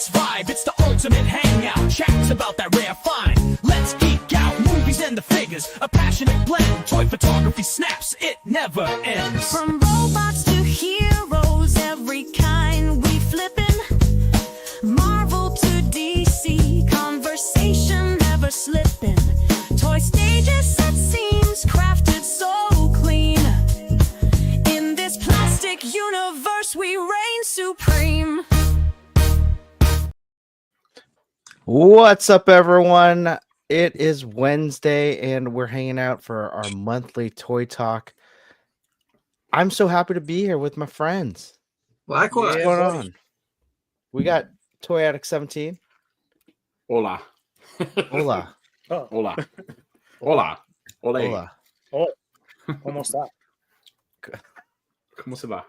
let's vibe. It's the ultimate hangout. Chats about that rare find. Let's geek out. Movies and the figures. A passionate blend. Toy photography snaps. It never ends. From robots to heroes, every kind we flippin'. Marvel to DC, conversation never slipping. Toy stages, set scenes, crafted so clean. In this plastic universe, we reign supreme. What's up, everyone? It is Wednesday, and we're hanging out for our monthly Toy Talk. I'm so happy to be here with my friends. Likewise. What's going on? We got Toy Addict 17. Hola. Hola. Oh, Hola. Hola. Hola. Hola. oh, ¿cómo está? ¿Cómo se va?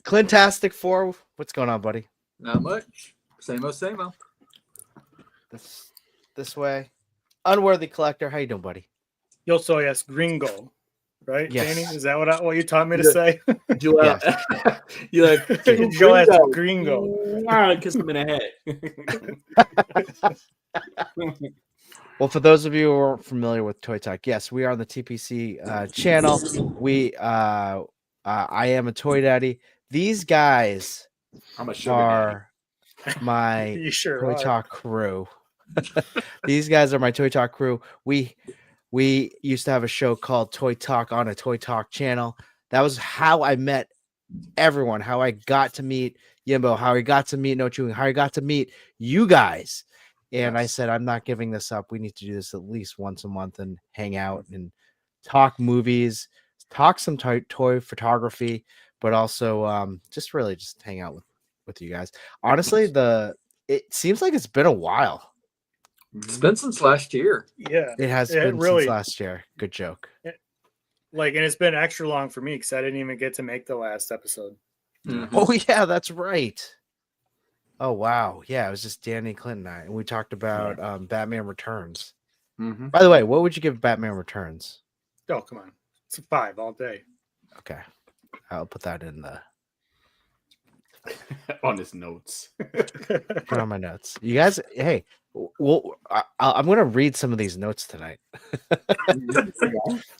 Clintastic 4. What's going on, buddy? Not much. Same old, same old. This way. Unworthy Collector. How you doing, buddy? Yo soy es gringo, right, Yes. Danny? Is that what you taught me to Yeah. say? You like Yo es gringo. Kiss him in the head. Well, for those of you who are familiar with Toy Talk, yes, we are on the TPC channel. I am a toy daddy. These guys I'm a sugar daddy. are my You sure Toy are. Talk crew. These guys are my Toy Talk crew. We used to have a show called Toy Talk on a Toy Talk channel. That was how I met everyone, how I got to meet Yimbo, how I got to meet No Chewing, how I got to meet you guys. And I said, I'm not giving this up. We need to do this at least once a month and hang out and talk movies, talk some toy photography, but also just really just hang out with you guys. Honestly, it seems like it's been a while. It's been since last year. Yeah, It has Yeah, been really- since last year. Good joke. and it's been extra long for me because I didn't even get to make the last episode. Mhm. Oh yeah, that's right. Oh wow, yeah, it was just Danny, Clint, and I, and we talked about Batman Returns. Mhm. By the way, what would you give Batman Returns? Oh, come on. It's a 5 all day. Okay, I'll put that in the On his notes. put on my notes. You guys, hey, well, I'm gonna read some of these notes tonight.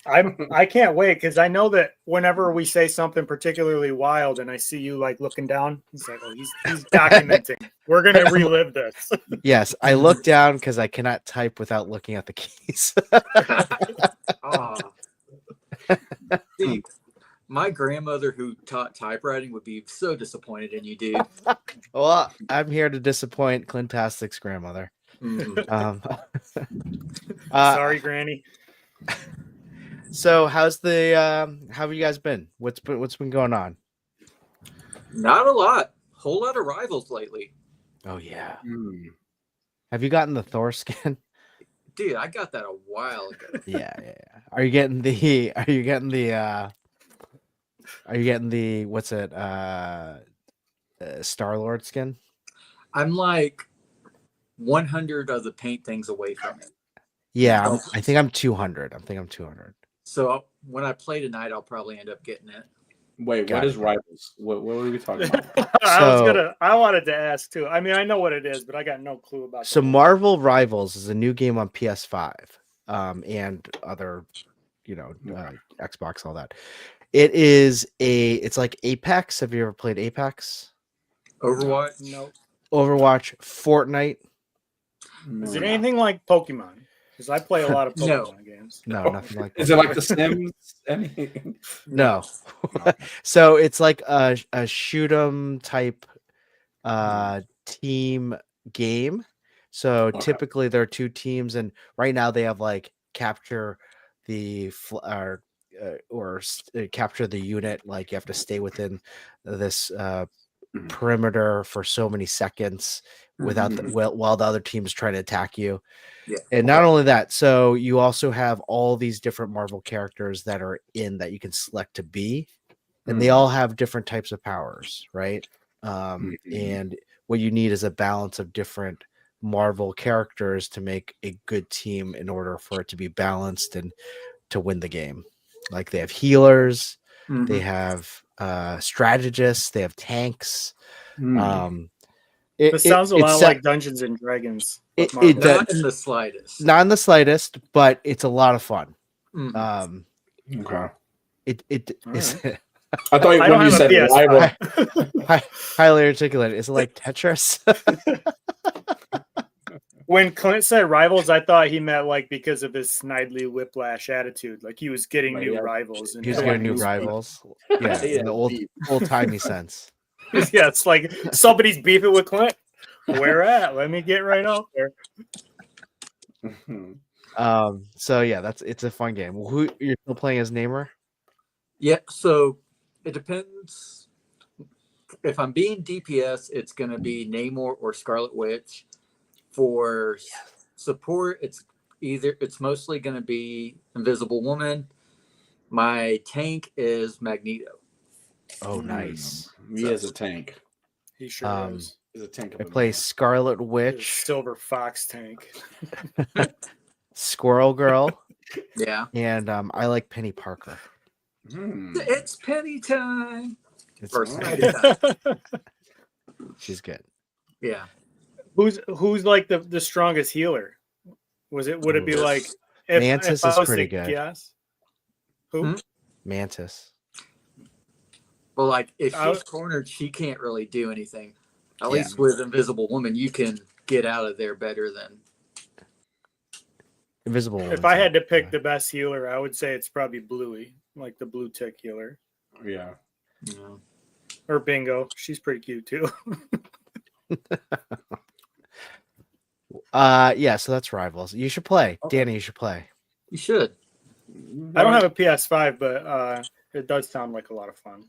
I can't wait because I know that whenever we say something particularly wild and I see you like looking down, it's like, oh, he's documenting. We're gonna relive this. Yes, I look down because I cannot type without looking at the keys. Ah. Steve, my grandmother who taught typewriting would be so disappointed in you, dude. Well, I'm here to disappoint Clintastic's grandmother. Mhm. Sorry, Granny. So how's the how have you guys been? What's been going on? Not a lot. Whole lot of rivals lately. Oh yeah. Mm. Have you gotten the Thor skin? Dude, I got that a while ago. Yeah. Are you getting the what's it? Star-Lord skin? I'm like 100 of the paint things away from it. Yeah, I think I'm 200. I'm 200. So when I play tonight, I'll probably end up getting it. Wait, Got what it. is rivals? What were we talking about? I wanted to ask too. I mean, I know what it is, but I got no clue about So the whole- Marvel Rivals is a new game on PS5 and other, Xbox, all that. It's like Apex. Have you ever played Apex? Overwatch? No. Overwatch, Fortnite? Is it anything like Pokemon? Because I play a lot of No. Pokemon games. No, nothing like that. Is it like The Sims? Anything? No. So it's like a shoot 'em type team game. So Okay. typically there are two teams, and right now they have like capture the capture the unit. Like you have to stay within this perimeter for so many seconds without while the other team is trying to attack you. Yeah. And not only that, so you also have all these different Marvel characters that are in that you can select to be, and they all have different types of powers, right? And what you need is a balance of different Marvel characters to make a good team in order for it to be balanced and to win the game. Like they have healers, they have strategists, they have tanks. This sounds a lot it's like Dungeons and Dragons. with It Marvel. does. Not in the slightest. not in the slightest, but it's a lot of fun. Mhm. Okay. It All is I thought I when don't you have a said PS5. rival, highly articulated. Is it like Tetris? When Clint said rivals, I thought he meant like because of his Snidely Whiplash attitude, like he was getting Right, new yeah. rivals. And He was Yeah. getting new beef. rivals. Yeah, Yeah, in the beef. old timey sense. Yeah, it's like somebody's beefing with Clint. Where at? Let me get right out there. So yeah, it's a fun game. Who you're still playing as Namer? Yeah, so it depends. If I'm being DPS, it's going to be Namor or Scarlet Witch. For support, it's mostly going to be Invisible Woman. My tank is Magneto. Oh, nice. He is a tank. He sure is. He's a tank of I a play man. Scarlet His Witch, Silver Fox tank. Squirrel Girl, Yeah. and I like Penny Parker. It's penny time. It's Or fine. Spidey time. She's good. Yeah. Who's like the strongest healer? Would it be Ooh. like Mantis I is was pretty to good. guess? Who? Mantis. Well, like if I- she's cornered, she can't really do anything. At Yeah. least with Invisible Woman, you can get out of there better than. Invisible. If Woman's I had to like- pick the best healer, I would say it's probably Bluey, like the blue tick healer. Yeah. You know. Or Bingo. She's pretty cute too. Yeah, so that's Rivals. You should play. Okay. Danny, you should play. You should. I don't have a PS5, but it does sound like a lot of fun.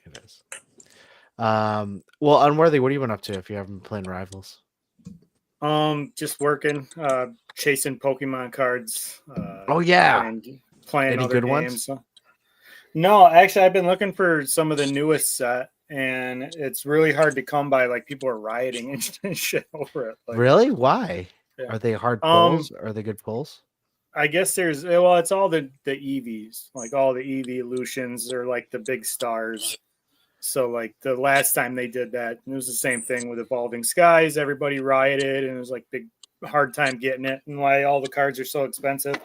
It is. Well, Unworthy, what have you been up to if you haven't been playing Rivals? Just working, chasing Pokemon cards. Oh yeah. and playing Any other good games. ones? No, actually, I've been looking for some of the newest set, and it's really hard to come by. Like people are rioting and shit over it. Like, Really? Why? Yeah. Are they hard pulls? Are they good pulls? I guess it's all the EVs, like all the evolutions are like the big stars. So like the last time they did that, it was the same thing with Evolving Skies. Everybody rioted, and it was like big hard time getting it, and why all the cards are so expensive.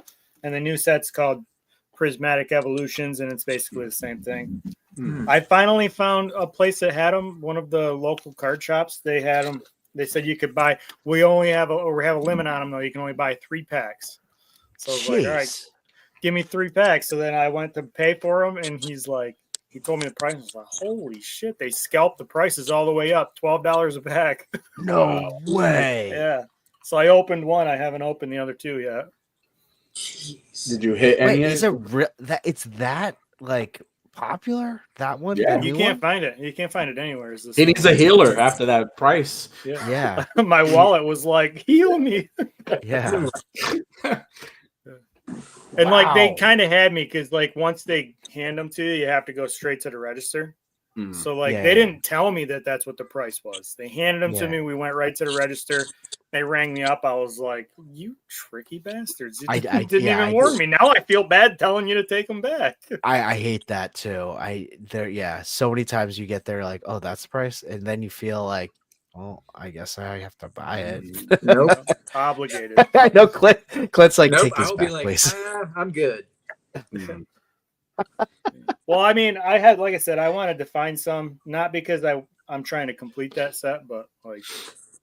And the new set's called Prismatic Evolutions, and it's basically the same thing. I finally found a place that had them. One of the local card shops, they had them. They said you could buy. We have a limit on them though. You can only buy 3 packs. So I was like, all right, Jeez. give me 3 packs. So then I went to pay for them, and he told me the price. I was like, holy shit! They scalped the prices all the way up, $12 a pack. No way. Yeah. So I opened one. I haven't opened the other 2 yet. Jeez. Did you hit Wait, any? is it that it's that like popular? That one? Yeah. The You new can't one? find it. You can't find it anywhere. Is this He needs a healer after that price. Yeah. Yeah. My wallet was like, heal me. Yeah. And like they Wow. kind of had me because like once they hand them to you, you have to go straight to the register. So like Yeah. they didn't tell me that that's what the price was. They handed them to Yeah. me. We went right to the register. They rang me up. I was like, "You tricky bastards! You I- didn't yeah, even I warn did. me. Now I feel bad telling you to take them back." I hate that too. So many times you get there like, oh, that's the price, and then you feel like, oh, I guess I have to buy it. Nope. Obligated. I know Clint's like, Nope. take this I'll be back, like, please. I'm good. Well, I mean, like I said, I wanted to find some, not because I'm trying to complete that set, but like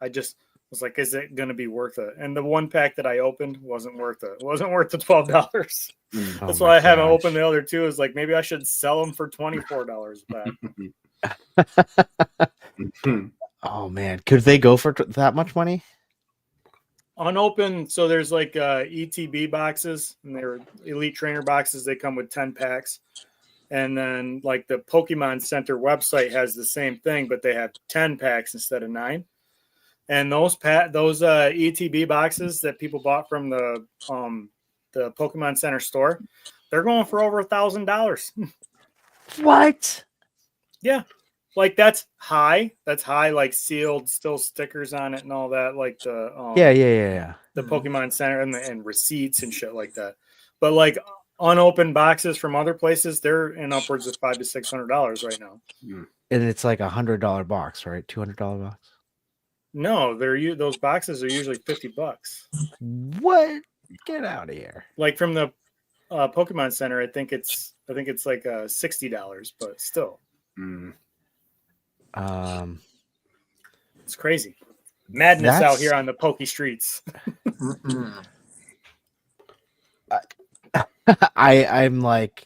I just was like, is it going to be worth it? And the 1 pack that I opened wasn't worth it. It wasn't worth the $12. Oh That's my why I haven't gosh. opened the other 2. Is like maybe I should sell them for $24 a pack. Oh man, could they go for that much money? Unopened. So there's like ETB boxes, and they're Elite Trainer boxes. They come with 10 packs. And then like the Pokemon Center website has the same thing, but they have 10 packs instead of 9. And those ETB boxes that people bought from the Pokemon Center store, they're going for over $1,000. What? Yeah. Like that's high. That's high, like sealed, still stickers on it and all that. Like the Yeah. the Pokemon Center and receipts and shit like that. But like unopened boxes from other places, they're in upwards of $500 to $600 right now. And it's like $100 box, right? $200 box. No, those boxes are usually $50. What? Get out of here. Like from the Pokemon Center, I think it's like $60, but still, Mm. it's crazy. Madness out That's- here on the Poke Streets. Mm-mm. I'm like,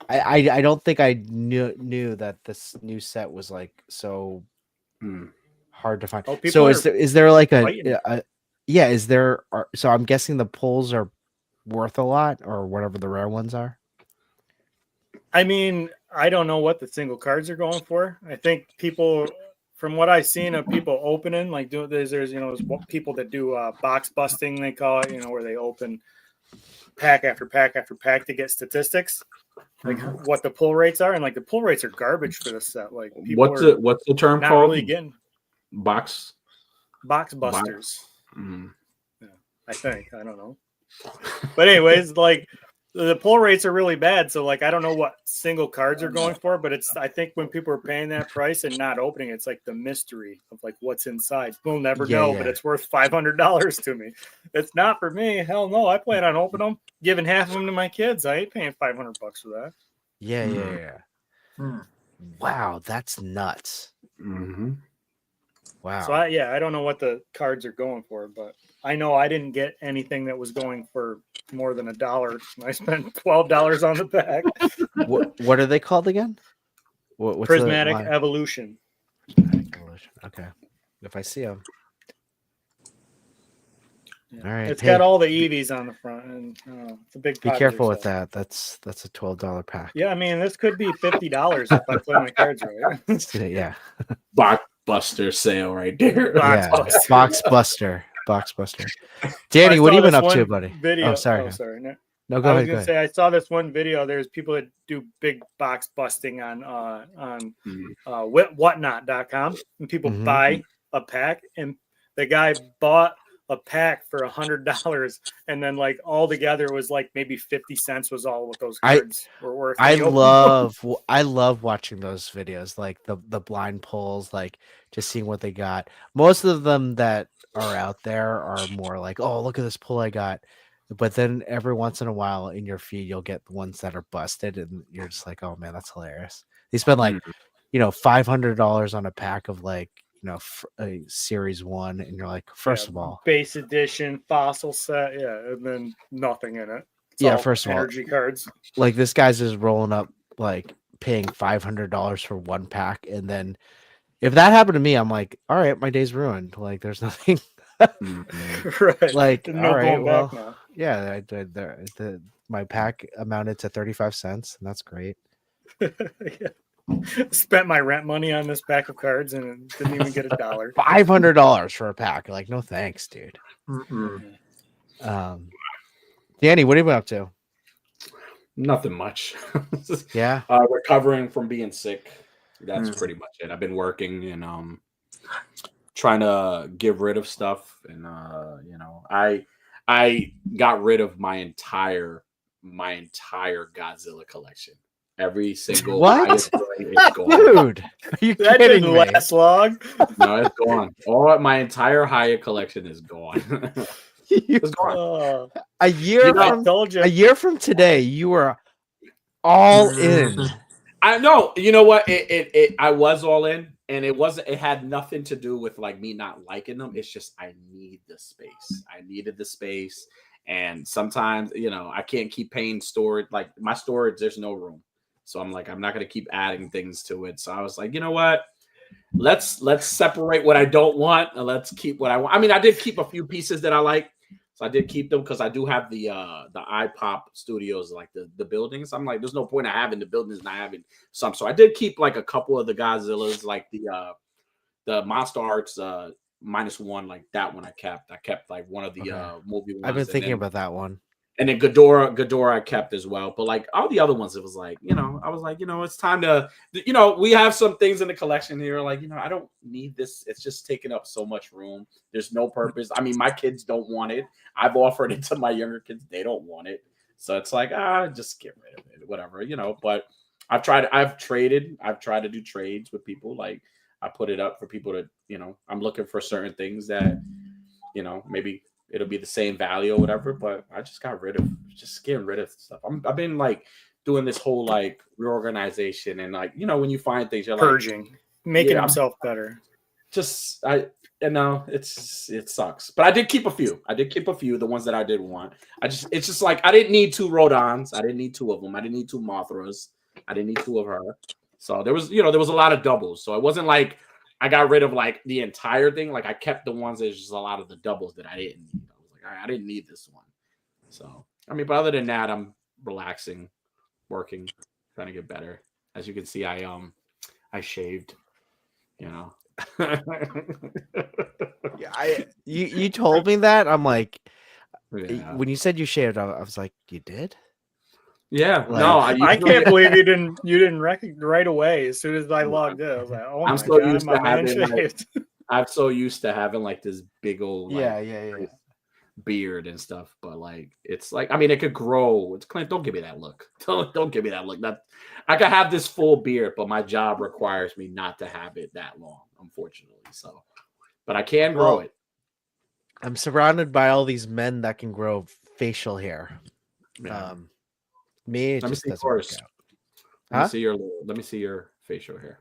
I don't think I knew that this new set was like so Mm. hard to find. Oh, people So are is there like fighting. yeah, is there so I'm guessing the pulls are worth a lot or whatever the rare ones are. I mean, I don't know what the single cards are going for. I think people, from what I've seen of people opening, like there's there's people that do box busting, they call it, where they open pack after pack after pack to get statistics, like what the pull rates are, and like the pull rates are garbage for this set. Like people What's the term not called? really getting Box busters. Mm. Yeah, I think I don't know, but anyways, like the pull rates are really bad. So like I don't know what single cards are going for, but I think when people are paying that price and not opening, it's like the mystery of like what's inside. We'll never know, but it's worth $500 to me. It's not for me. Hell no. I plan on opening them, giving half of them to my kids. I ain't paying $500 for that. Yeah. Wow, that's nuts. Mm-hmm. Wow. So I don't know what the cards are going for, but I know I didn't get anything that was going for more than $1. I spent $12 on the pack. What are they called again? What's Prismatic the Evolution. Evolution. Okay, if I see them. Yeah. All right, It's got all the EVs on the front, and it's a big. Be careful with that. That's a $12 pack. Yeah, I mean this could be $50 if I play my cards right. Yeah. Blockbuster sale right there. Box Buster. Danny, what have you been up to, buddy? Video. Oh, sorry. No, go I ahead. was gonna say I saw this one video. There's people that do big box busting on whatnot.com, and people buy a pack, and the guy bought a pack for $100, and then like all together it was like maybe 50 cents was all what those cards were worth. I love watching those videos, like the blind pulls, like just seeing what they got. Most of them that are out there are more like, oh, look at this pull I got. But then every once in a while in your feed, you'll get the ones that are busted, and you're just like, oh man, that's hilarious. They spend like, $500 on a pack of like, a series 1, and you're like, first of all, base edition fossil set, and then nothing in it. It's first of all, energy cards. Like this guy's just rolling up, like paying $500 for one pack, and then if that happened to me, I'm like, all right, my day's ruined. Like there's nothing. Right. Like, no all right, going well, back now. yeah, my pack amounted to 35 cents, and that's great. Spent my rent money on this pack of cards and didn't even get $1. $500 for a pack. Like, no thanks, dude. Danny, what have you been up to? Nothing much. Yeah. Recovering from being sick. That's pretty much it. I've been working and trying to get rid of stuff, and I got rid of my entire Godzilla collection. Every single what? Is gone. Dude, are you that kidding didn't me? last long. No, it's gone. All my entire Hyatt collection is gone. It's gone. A year from today, you were all in. I know. You know what? I was all in, and it had nothing to do with like me not liking them. It's just I need the space. I needed the space, and sometimes I can't keep paying storage. Like my storage, there's no room. So I'm like, I'm not going to keep adding things to it. So I was like, you know what? Let's separate what I don't want and let's keep what I want. I mean, I did keep a few pieces that I like. So I did keep them because I do have the iPop studios, like the buildings. I'm like, there's no point in having the buildings and not having some. So I did keep like a couple of the Godzillas, like the Monster Arts -1, like that one I kept. I kept like one of the movie ones. I've been thinking about that one. And then Ghidorah I kept as well. But like all the other ones, it was like, I was like, it's time to, we have some things in the collection here. Like, I don't need this. It's just taking up so much room. There's no purpose. I mean, my kids don't want it. I've offered it to my younger kids. They don't want it. So it's like, just get rid of it, whatever, but I've tried to do trades with people. Like I put it up for people to, I'm looking for certain things that, maybe it'll be the same value or whatever. But I just got getting rid of stuff. I've been like doing this whole like reorganization and like, when you find things, you're Purging, making Yeah, himself better. it sucks. But I did keep a few. The ones that I did want. It's just like I didn't need 2 Rodons. I didn't need 2 of them. I didn't need 2 Mothras. I didn't need 2 of her. So there was a lot of doubles. So it wasn't like I got rid of like the entire thing. Like I kept the ones that's just a lot of the doubles that I didn't need. I was like, all right, I didn't need this one. So but other than that, I'm relaxing, working, trying to get better. As you can see, I shaved. Yeah, you told me that. I'm like, when you said you shaved, I was like, you did? Yeah, Like, no, I can't believe you didn't recognize right away. As soon as I logged in, I was like, "Oh I'm my so god, used my to man having, like, shaved." I'm so used to having like this big old yeah. beard and stuff, but like it's like it could grow. It's Clint. Don't give me that look. Don't give me that look. That I could have this full beard, but my job requires me not to have it that long, unfortunately. So, but I can grow it. I'm surrounded by all these men that can grow facial hair. Yeah. Me, it Let me just see doesn't work first. out. Let me see your facial hair.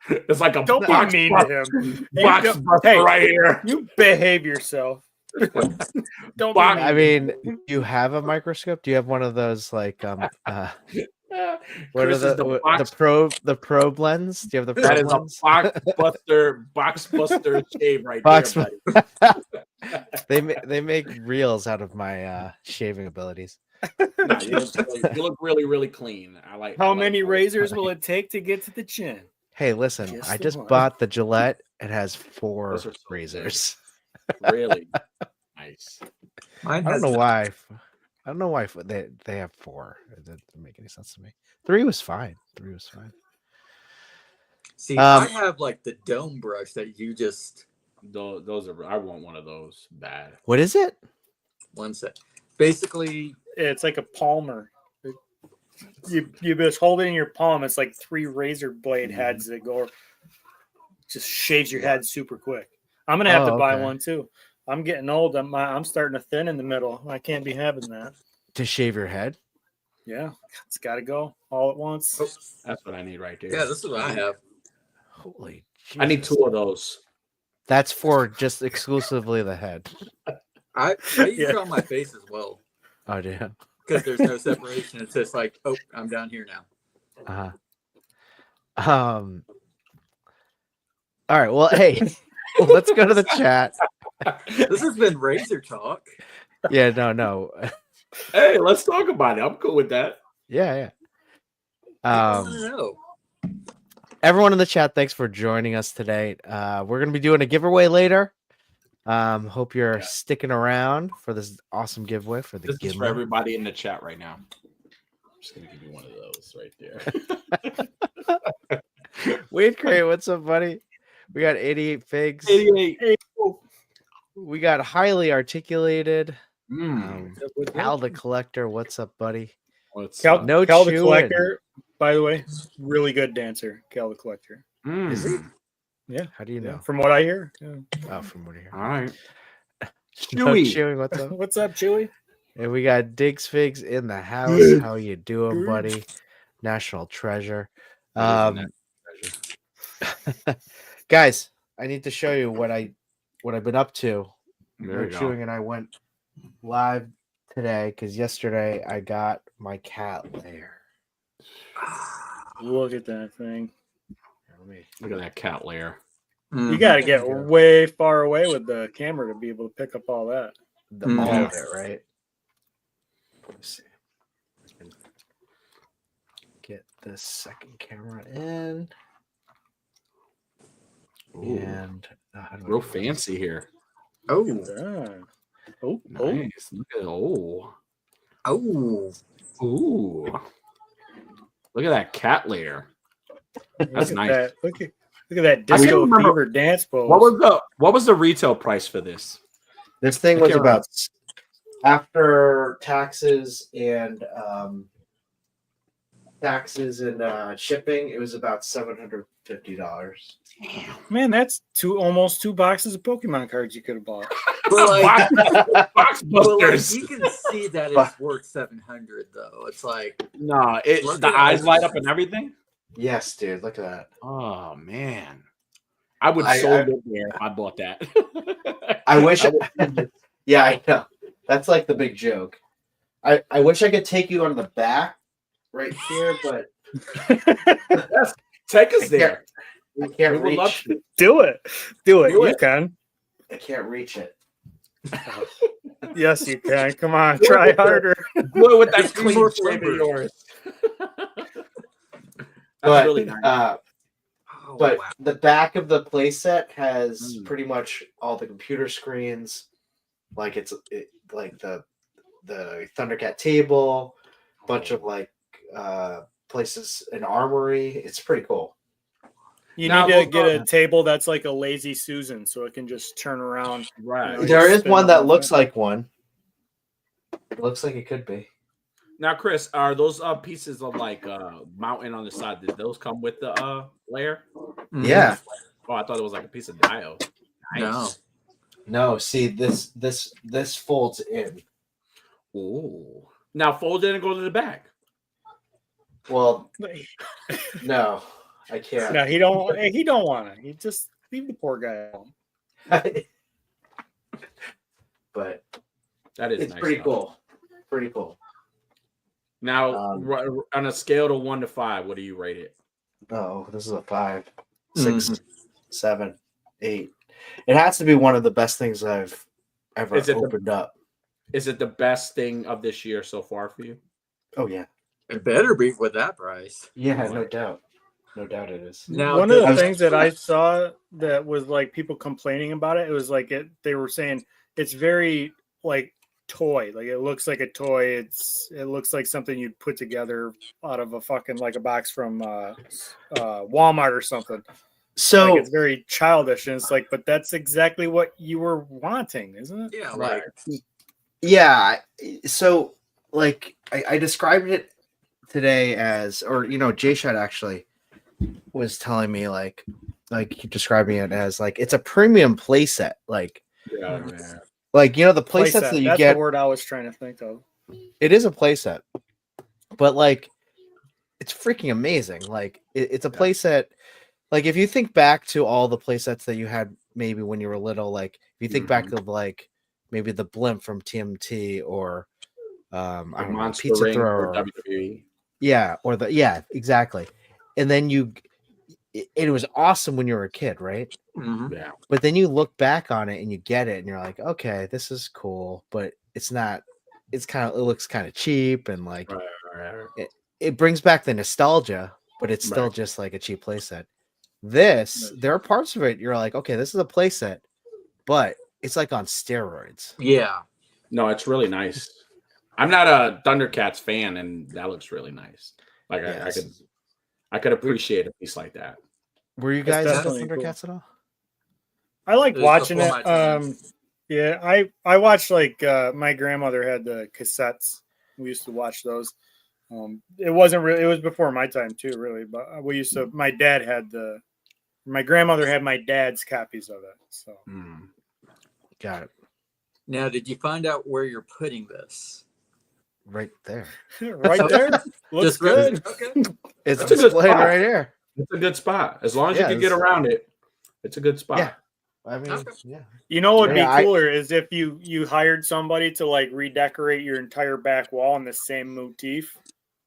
It's like a Don't box be mean buster, to him. box buster right here. You behave yourself. Don't Box- be I mean. mean, do you have a microscope? Do you have one of those like what Chris are is the probe lens? Do you have the that probe is a lens? box buster shave right Box there, buddy. They make reels out of my shaving abilities. No, you look really, really clean. How many razors will it take to get to the chin? Hey, listen, Just I the just one. bought the Gillette. It has 4 Those are so razors. Really nice. Mine I don't has know why. I don't know why they have 4. It doesn't make any sense to me. 3 was fine. 3 was fine. See, I have like the dome brush that you just. Those are. I want one of those bad. What is it? One sec. Basically, It's like a palmer. You just hold it in your palm. It's like 3 razor blade heads that go. Just shaves your head super quick. I'm gonna have to buy one too. I'm getting old. I'm starting to thin in the middle. I can't be having that. To shave your head? Yeah, it's got to go all at once. oh, That's what I need right there. yeah, this is what I have. Holy Jesus. I need 2 of those. That's for just exclusively the head. I use it on my face as well Oh, yeah. because there's no separation. It's just like, oh, I'm down here now. All right. Well, hey, let's go to the chat. This has been Razor Talk. Yeah, no. Hey, let's talk about it. I'm cool with that. Yeah. I don't know. Everyone in the chat, thanks for joining us today. We're gonna be doing a giveaway later. Hope you're sticking around for this awesome giveaway for the This is for giveaway. everybody in the chat right now. I'm just gonna give you one of those right there. Weird Crate, what's up, buddy? We got 88 figs. 88. We got highly articulated. Mm. Cal the Collector, what's up, buddy? Cal, No Cal the chewing. Collector, by the way, really good dancer. Cal the Collector. Is he? Yeah. How do you know? Yeah, from what I hear. Yeah. Oh, from what I hear. All right. No Chewy. chewing, what's up? What's up, Chewy? And we got Diggs Figs in the house. How you doing, buddy? National treasure. Guys, I need to show you what I've been up to. There you go. Chewing and I went live today because yesterday I got my cat lair. Look at that thing. Look at that cat lair. You got to get way far away with the camera to be able to pick up all that. All of it, right? Let's see. Get this second camera in. Ooh. And how do I Real do this? fancy here. Oh, Nice. Look at oh. Ooh. Look at that cat lair. That's Look nice. at that. Look at that I can't disco remember- fever dance pose. What was the retail price for this? This thing I was can't about after taxes and taxes and shipping, it was about $750. Man, that's almost 2 boxes of Pokemon cards you could have bought. But like, Box but like, busters. you can see that it's worth 700 though. It's like, No, Look the at eyes that. light up and everything. Yes, dude. Look at that. Oh man, I would I- so I- live there if I bought that. I wish. would- Yeah, I know. That's like the big joke. I wish I could take you on the back right here, but Take us there. I can't We would love reach. to. Do it. Do it. Do You it. can. I can't reach it. Yes, you can. Come on, try harder. Do it with that Just clean more shave of flavor. yours. That's But really nice. oh, but wow. the back of the playset has Mm. pretty much all the computer screens, like like the Thundercat table, bunch of like places, an armory. It's pretty cool. You Now, need to those get are- a table that's like a lazy Susan, so it can just turn around. Right. you There is spin one the that whole looks thing. like one. It looks like it could be. Now, Chris, are those pieces of like mountain on the side? Did those come with the layer? Mhm. Yeah. Oh, I thought it was like a piece of dio. No. No, see this folds in. Oh. Now fold in and go to the back. Well, no, I can't. No, he don't want it. He just leave the poor guy alone. But That is it's nice. pretty though. cool. Pretty cool. Now, on a scale to 1 to 5, what do you rate it? Oh, this is a 5, 6, Mhm. 7, 8. It has to be one of the best things I've ever Is it the- opened up. Is it the best thing of this year so far for you? Oh yeah. It better be with that price. Yeah, no doubt. No doubt it is. Now, One of the does- things that I saw that was like people complaining about it, it was like they were saying it's very like toy. Like it looks like a toy. It looks like something you'd put together out of a fucking like a box from Walmart or something. So Like it's very childish, and it's like, but that's exactly what you were wanting, isn't it? Yeah, Right. like yeah, so like I described it today as, or Jay Shot actually was telling me like describing it as like it's a premium playset, like Yeah, Mhm. man. the playsets that you That's get. the word I was trying to think of. It is a playset, but like it's freaking amazing. Like it's a playset. Like if you think back to all the playsets that you had maybe when you were little, like if you think back of like maybe the blimp from TMT or I The don't know, Monster pizza Ring thrower, for WWE. yeah, exactly. And then it was awesome when you were a kid, right? mhm. Yeah. But then you look back on it and you get it and you're like, okay, this is cool, but it's not. It looks kind of cheap and like Right. it brings back the nostalgia, but it's still Right. just like a cheap playset. There are parts of it you're like, okay, this is a playset, but it's like on steroids. Yeah. No, it's really nice. I'm not a Thundercats fan, and that looks really nice. Like Yes. I could appreciate a piece like that. Were you That's guys into definitely cool. Thundercats at all? I like It was watching before it. my time. Yeah, I watched like my grandmother had the cassettes. We used to watch those. It wasn't really. It was before my time too, really. But we used to. My dad had my grandmother had my dad's copies of it. So Mm. Got it Now, did you find out where you're putting this? right there. right there, looks Just right- good. Okay. It's That's a good displayed spot. right here. It's a good spot. As long as Yeah, you can get it's- around it, it's a good spot. Yeah. I mean, Okay. yeah. You know what would Yeah, be cooler is if you hired somebody to like redecorate your entire back wall in the same motif.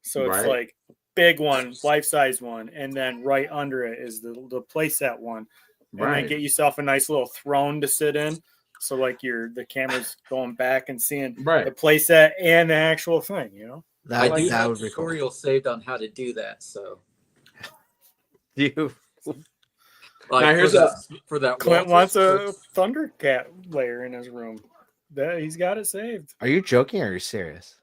So it's Right. like big one, life size one, and then right under it is the playset one. And Right. then get yourself a nice little throne to sit in. So like the camera's going back and seeing the Right. playset and the actual thing, That, I do that have would be cool. tutorials saved on how to do that. So, You like, Now, here's for that. Clint wall wants to- a Thundercat layer in his room. He's got it saved. are you joking or are you serious?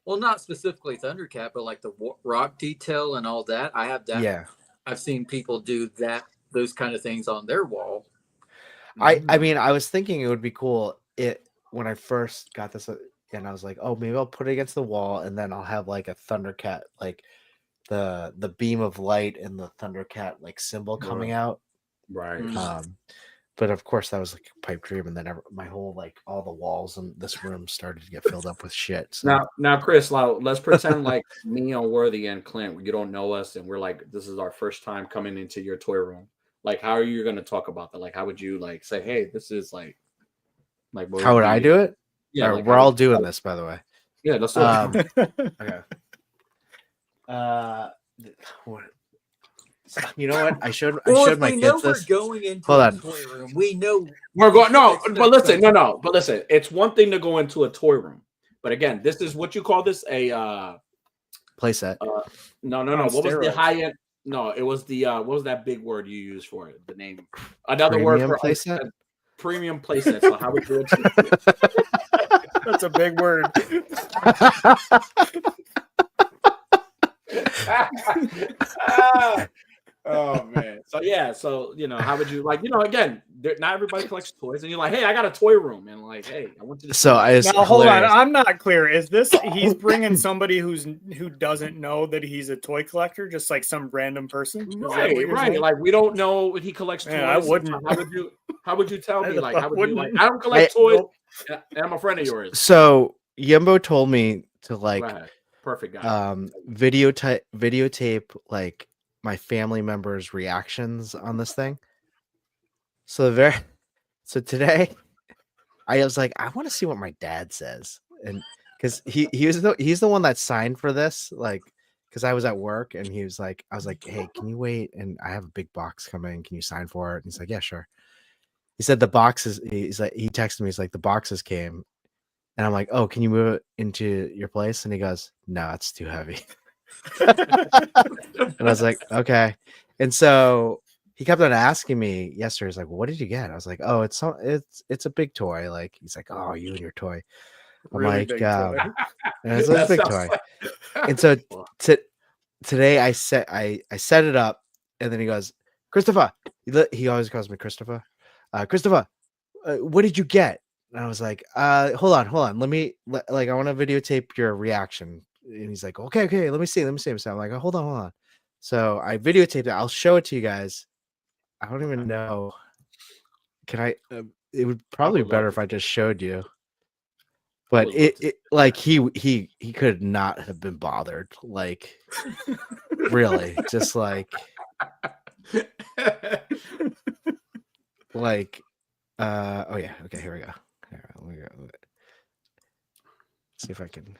Well, not specifically Thundercat, but like the rock detail and all that. I have that. Yeah. I've seen people do that, those kind of things on their wall. I mean, I was thinking it would be cool when I first got this, and I was like, oh, maybe I'll put it against the wall, and then I'll have like a Thundercat like the beam of light and the Thundercat like symbol coming out. Right. But of course that was like a pipe dream, and then my whole like all the walls in this room started to get filled up with shit. So. Now, Chris, let's pretend like me, Unworthy, and Clint, you don't know us, and we're like, this is our first time coming into your toy room. Like, how are you going to talk about that? Like, how would you like say, hey, this is like how would I do it? Yeah, like, we're all doing this, by the way. Yeah, let's do it. Okay. What? You know what? I showed my kids this. We're going into Hold a on. toy room. We know We're going but listen. It's one thing to go into a toy room, but again, this is what you call this a playset. No. What was the high end? No, it was the what was that big word you used for it? The name. Another premium word for playset. Premium playset. So how would you? That's a big word. Oh man. So yeah, how would you again, not everybody collects toys, and you're like, hey, I got a toy room, and like, hey, I want you to so I now hold on, I'm not clear. Is this he's bringing somebody who doesn't know that he's a toy collector, just like some random person? Right. Like we don't know what he collects toys. I wouldn't. How would you tell me? Like, how would you like? I don't collect toys. And I'm a friend of yours. So Yembo told me to like perfect guy. Videotape like my family members' reactions on this thing. So today I was like, I want to see what my dad says. And because he's the one that signed for this, like because I was at work and I was like, hey, can you wait? And I have a big box coming. Can you sign for it? And he's like, yeah, sure. He said he texted me, he's like, the boxes came. And I'm like, oh, can you move it into your place? And he goes, no, it's too heavy. And I was like, okay. And so he kept on asking me yesterday. He's like, well, what did you get? I was like, oh, it's a big toy. Like, he's like, oh, you and your toy. I'm really like, big toy. And it's a big toy. And so today I set it up, and then he goes, Christopher. He always calls me Christopher. Christopher, what did you get? And I was like, hold on. I want to videotape your reaction. And he's like, okay, let me see. So I'm like, oh, hold on. So I videotaped it. I'll show it to you guys. I don't even know. Can I? It would probably be better if I just showed you. But it like he could not have been bothered. Like, really, just like oh yeah, okay, here we go. See if I can.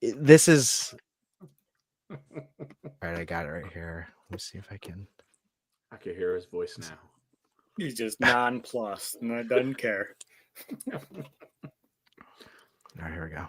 This is all right. I got it right here. Let me see if I can. I can hear his voice now. He's just nonplussed and I doesn't care. All right, here we go.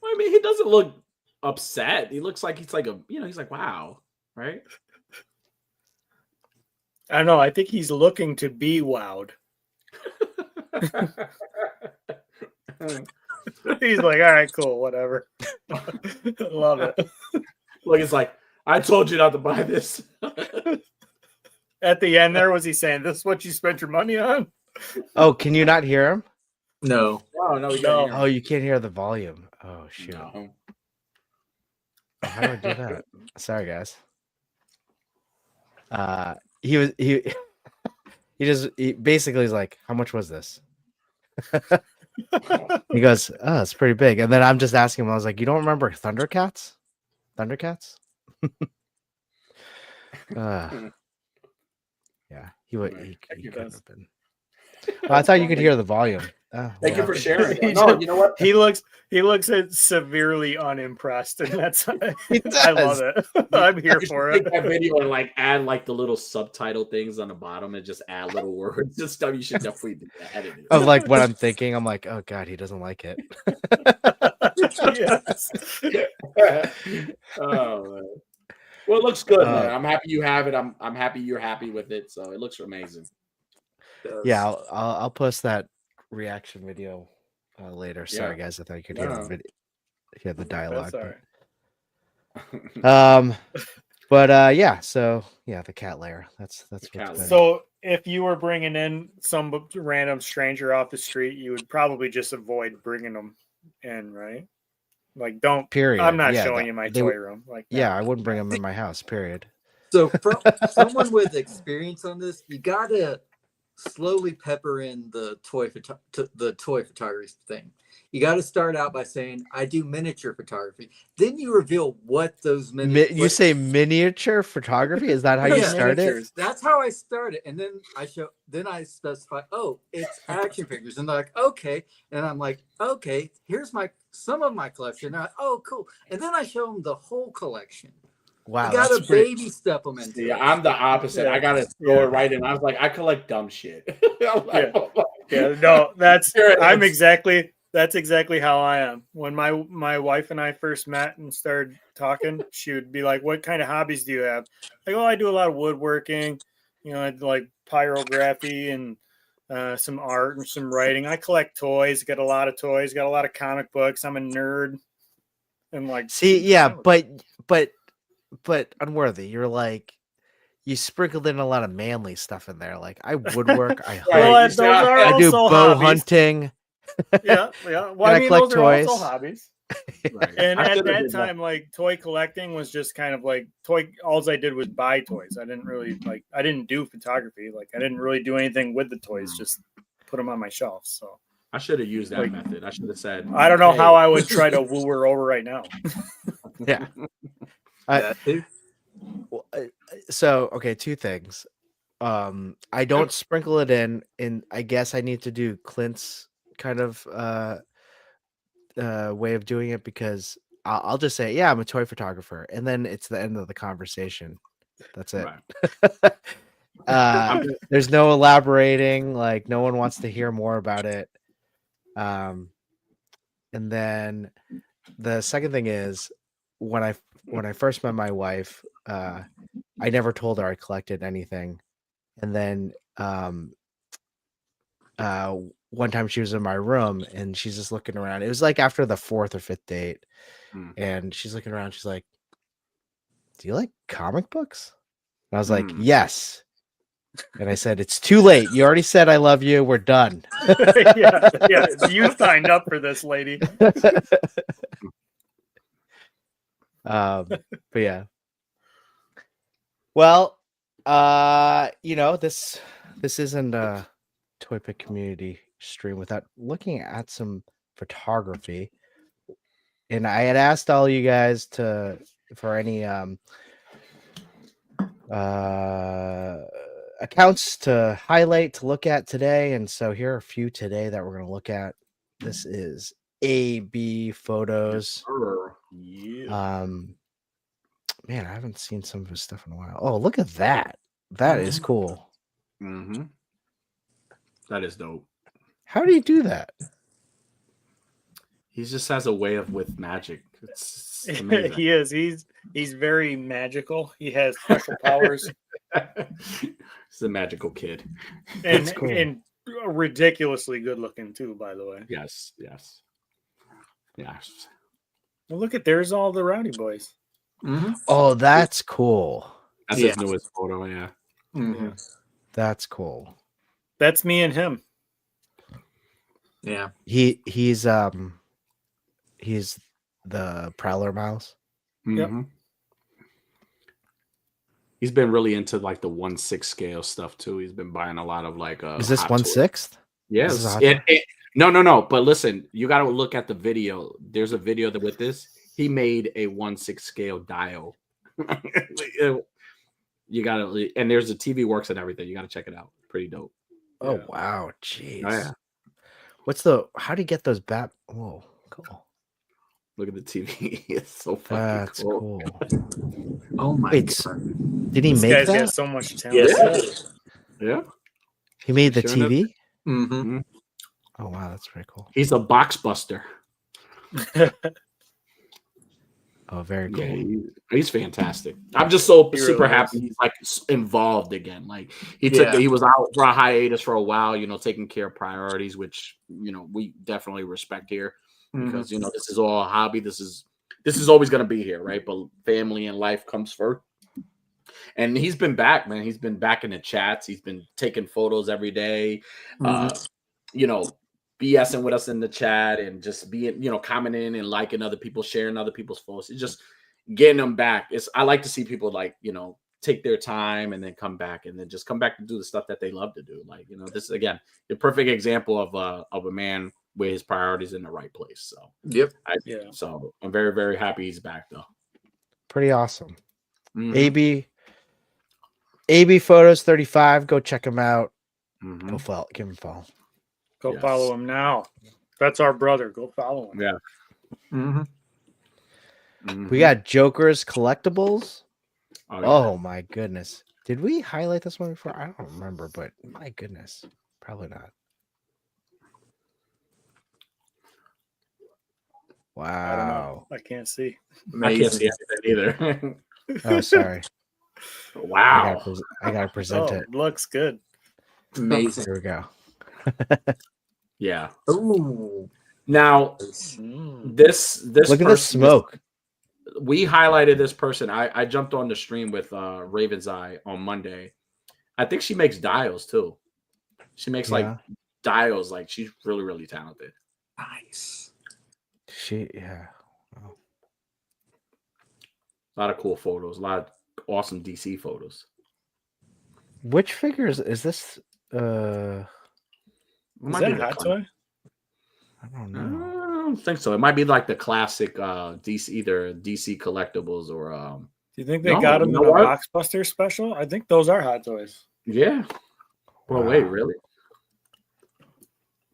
I mean, he doesn't look upset. He looks like he's like he's like, wow, right? I don't know. I think he's looking to be wowed. He's like, all right, cool, whatever. Love it. Look, it's like, I told you not to buy this. At the end there, was he saying, this is what you spent your money on? Oh, can you not hear him? No. Oh, no. Oh, you can't hear the volume. Oh, shoot. No. How do I do that? Sorry, guys. He basically is like, how much was this? He goes, oh, it's pretty big. And then I'm just asking him, I was like, you don't remember Thundercats? Yeah, he could have been. Well, I thought you could hear the volume. Thank you well, for sharing. He No, just- you know what? he looks severely unimpressed, and that's He I love does. it. I'm here You for should it. take that video and like add like the little subtitle things on the bottom and just add little words and stuff. You should definitely do that. Edit it. Of like what I'm thinking. I'm like, oh god, he doesn't like it. Yes. Oh man. Well, it looks good, man. Uh, I'm happy you have it. I'm happy you're happy with it. So it looks amazing. Yeah, I'll post that reaction video later. Sorry, Yeah. guys, I thought you could No, hear no. the video, hear the dialogue. That's all right. Yeah. So yeah, the cat lair. That's what's cat been- lair. So if you were bringing in some random stranger off the street, you would probably just avoid bringing them in, right? Like, don't. period. I'm not Yeah, showing that- you my they toy would- room. Like, Yeah, no. I wouldn't bring them in my house. Period. So from someone with experience on this, you gotta slowly pepper in the toy photography thing. You got to start out by saying, "I do miniature photography." Then you reveal what those You say miniature photography? Is that how you Yeah. started? Miniatures. That's how I started, and then I specify, "Oh, it's action figures," and they're like, "Okay," and I'm like, "Okay, here's some of my collection." And oh, cool, and then I show them the whole collection. Wow, You got that's to pretty. baby step them into Yeah, it. I'm the opposite. Yeah. I gotta throw Yeah. it right in. I was like, I collect dumb shit. I'm like, Yeah, no, that's Here it I'm is. that's exactly how I am. When my wife and I first met and started talking, she would be like, "What kind of hobbies do you have?" Like, "Oh, I do a lot of woodworking, I do like pyrography and some art and some writing. I collect toys, got a lot of toys, got a lot of comic books. I'm a nerd." And like, See, yeah, but Unworthy, you're like, you sprinkled in a lot of manly stuff in there. Like I woodwork, I hunt, well, Right, those you are I do also bow hobbies. hunting. Yeah, yeah. Well, And I I mean, collect those are also toys. hobbies. Right. And I at should've that did time, like toy collecting was just kind of like all I did was buy toys. I didn't really I didn't do photography. Like I didn't really do anything with the toys, just put them on my shelf. So I should have used that Like- method. I should have said, I don't know "Hey." how I would try to woo her over right now. Yeah. Yeah, dude. Well, so okay, two things. I don't sprinkle it in, and I guess I need to do Clint's kind of way of doing it because I'll just say, yeah, I'm a toy photographer, and then it's the end of the conversation. That's it. Right. There's no elaborating, like no one wants to hear more about it. And then the second thing is when I first met my wife, I never told her I collected anything. And then one time she was in my room and she's just looking around. It was like after the fourth or fifth date. Hmm. And she's looking around. She's like, "Do you like comic books?" And I was like, Hmm. "Yes." And I said, "It's too late. You already said I love you. We're done." yeah, you signed up for this, lady. But yeah. Well, this isn't a ToyPic community stream without looking at some photography. And I had asked all you guys for any accounts to highlight to look at today, and so here are a few today that we're going to look at. This is AB Photos. Yeah. Man, I haven't seen some of his stuff in a while. Oh, look at that. That is cool. Mm-hmm. That is dope. How do you do that? He just has a way with magic. It's amazing. He is. He's very magical. He has special powers He's a magical kid. and That's cool. and ridiculously good looking too, by the way. Yes. Well, look at there's all the Rowdy Boys. Mm-hmm. Oh, that's cool. That's Yeah. his newest photo. Yeah. Mm-hmm. That's cool. That's me and him. Yeah. He's the Prowler mouse. Yep. Mhm. He's been really into like the 1/6 scale stuff too. He's been buying a lot of like Is this Hot 1/6? Yes. This is a Hot No. But listen, you got to look at the video. There's a video that with this, he made a 1/6 scale dial. You got to, and there's a TV works and everything. You got to check it out. Pretty dope. Oh Yeah. wow, jeez. Oh, yeah. How do you get those bat? Whoa, cool. Look at the TV. It's so fucking That's cool. cool. Oh my Wait, god. did he This make guy's got that? so much talent. Yes. Yeah. He made the Sure enough. TV? Mm-hmm. Oh wow, that's pretty cool. He's a box buster. Oh, very cool. Yeah, he's fantastic. I'm just so He super really happy is. he's like involved again. Like Yeah. he was out for a hiatus for a while, taking care of priorities, which we definitely respect here because this is all a hobby. This is always gonna be here, right? But family and life comes first. And he's been back, man. He's been back in the chats. He's been taking photos every day. BSing with us in the chat and just being, commenting and liking other people, sharing other people's posts. It's just getting them back. I like to see people take their time and then come back and then just come back to do the stuff that they love to do. Like, this is again the perfect example of a man with his priorities in the right place. So Yep. So I'm very, very happy he's back though. Pretty awesome. Mhm. AB Photos 35. Go check him out. Mhm. Go follow. Give him a follow. Go Yes. follow him now. That's our brother. Go follow him. Yeah. We got Joker's Collectibles. Oh, Oh my goodness. Did we highlight this one before? I don't remember, but my goodness. Probably not. I don't Wow. know. I can't see. I can't see anything either. Oh, sorry. Wow. I gotta present Oh, it. it looks good. Amazing. Here we go. Yeah. Ooh. Now Mm. this Look at the person- smoke. We highlighted this person. I jumped on the stream with Raven's Eye on Monday. I think she makes dials too. She makes like dials. Like she's really, really talented. Nice. Yeah. Oh. A lot of cool photos. A lot of awesome DC photos. Which figures is this? Is that a hot toy? I don't I know. don't think so. It might be like the classic DC, either DC collectibles or Do you think they No, got them you in know a what? Boxbuster special? I think those are hot toys. yeah. Well, wait, Wow. really?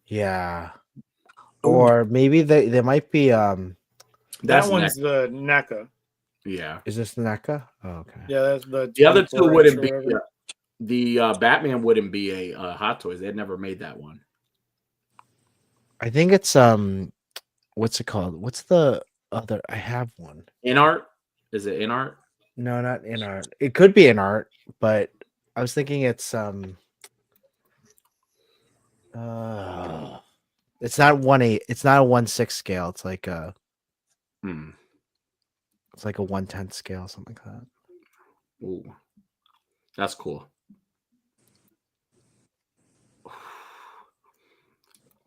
Yeah. Or maybe they might be That's That one's the NECA. yeah. is this the NECA? Oh, okay. Yeah, that's the. The other two 24 wouldn't inch be. or whatever. The Batman wouldn't be a Hot Toys. They'd never made that one. I think it's what's it called? What's the other? I have one. In art? Is it in art? No, not in art. It could be in art, but I was thinking it's it's not 1/8. It's not a 1/6 scale. It's like a it's like a 1/10 scale, something like that. Ooh, that's cool.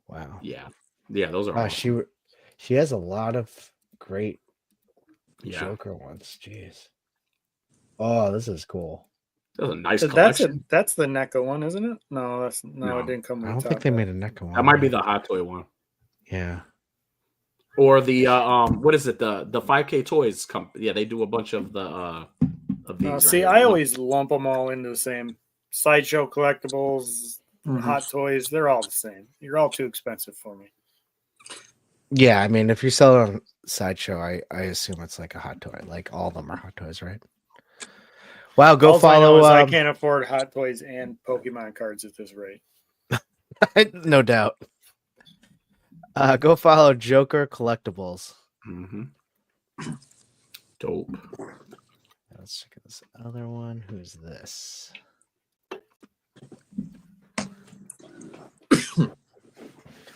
Wow. Yeah, those are. Wow, awesome. she has a lot of great Yeah, Joker ones. Jeez. Oh, this is cool. that's a nice That's collection. that's the NECA one, isn't it? No, No, it didn't come. I With don't think they made a NECA one. That might be the Hot Toy one, Yeah. or the what is it? The 5K Toys company. Yeah, they do a bunch of the of these. See, right I here. always lump them all into the same. Sideshow collectibles, hot toys. They're all the same. You're all too expensive for me. Yeah, I mean, if you sell it on Sideshow, I assume it's like a hot toy. Like all of them are hot toys, right? Wow, go All I follow. know is I can't afford hot toys and Pokemon cards at this rate. No doubt. Go follow Joker Collectibles. Dope. Let's check out this other one. Who's this?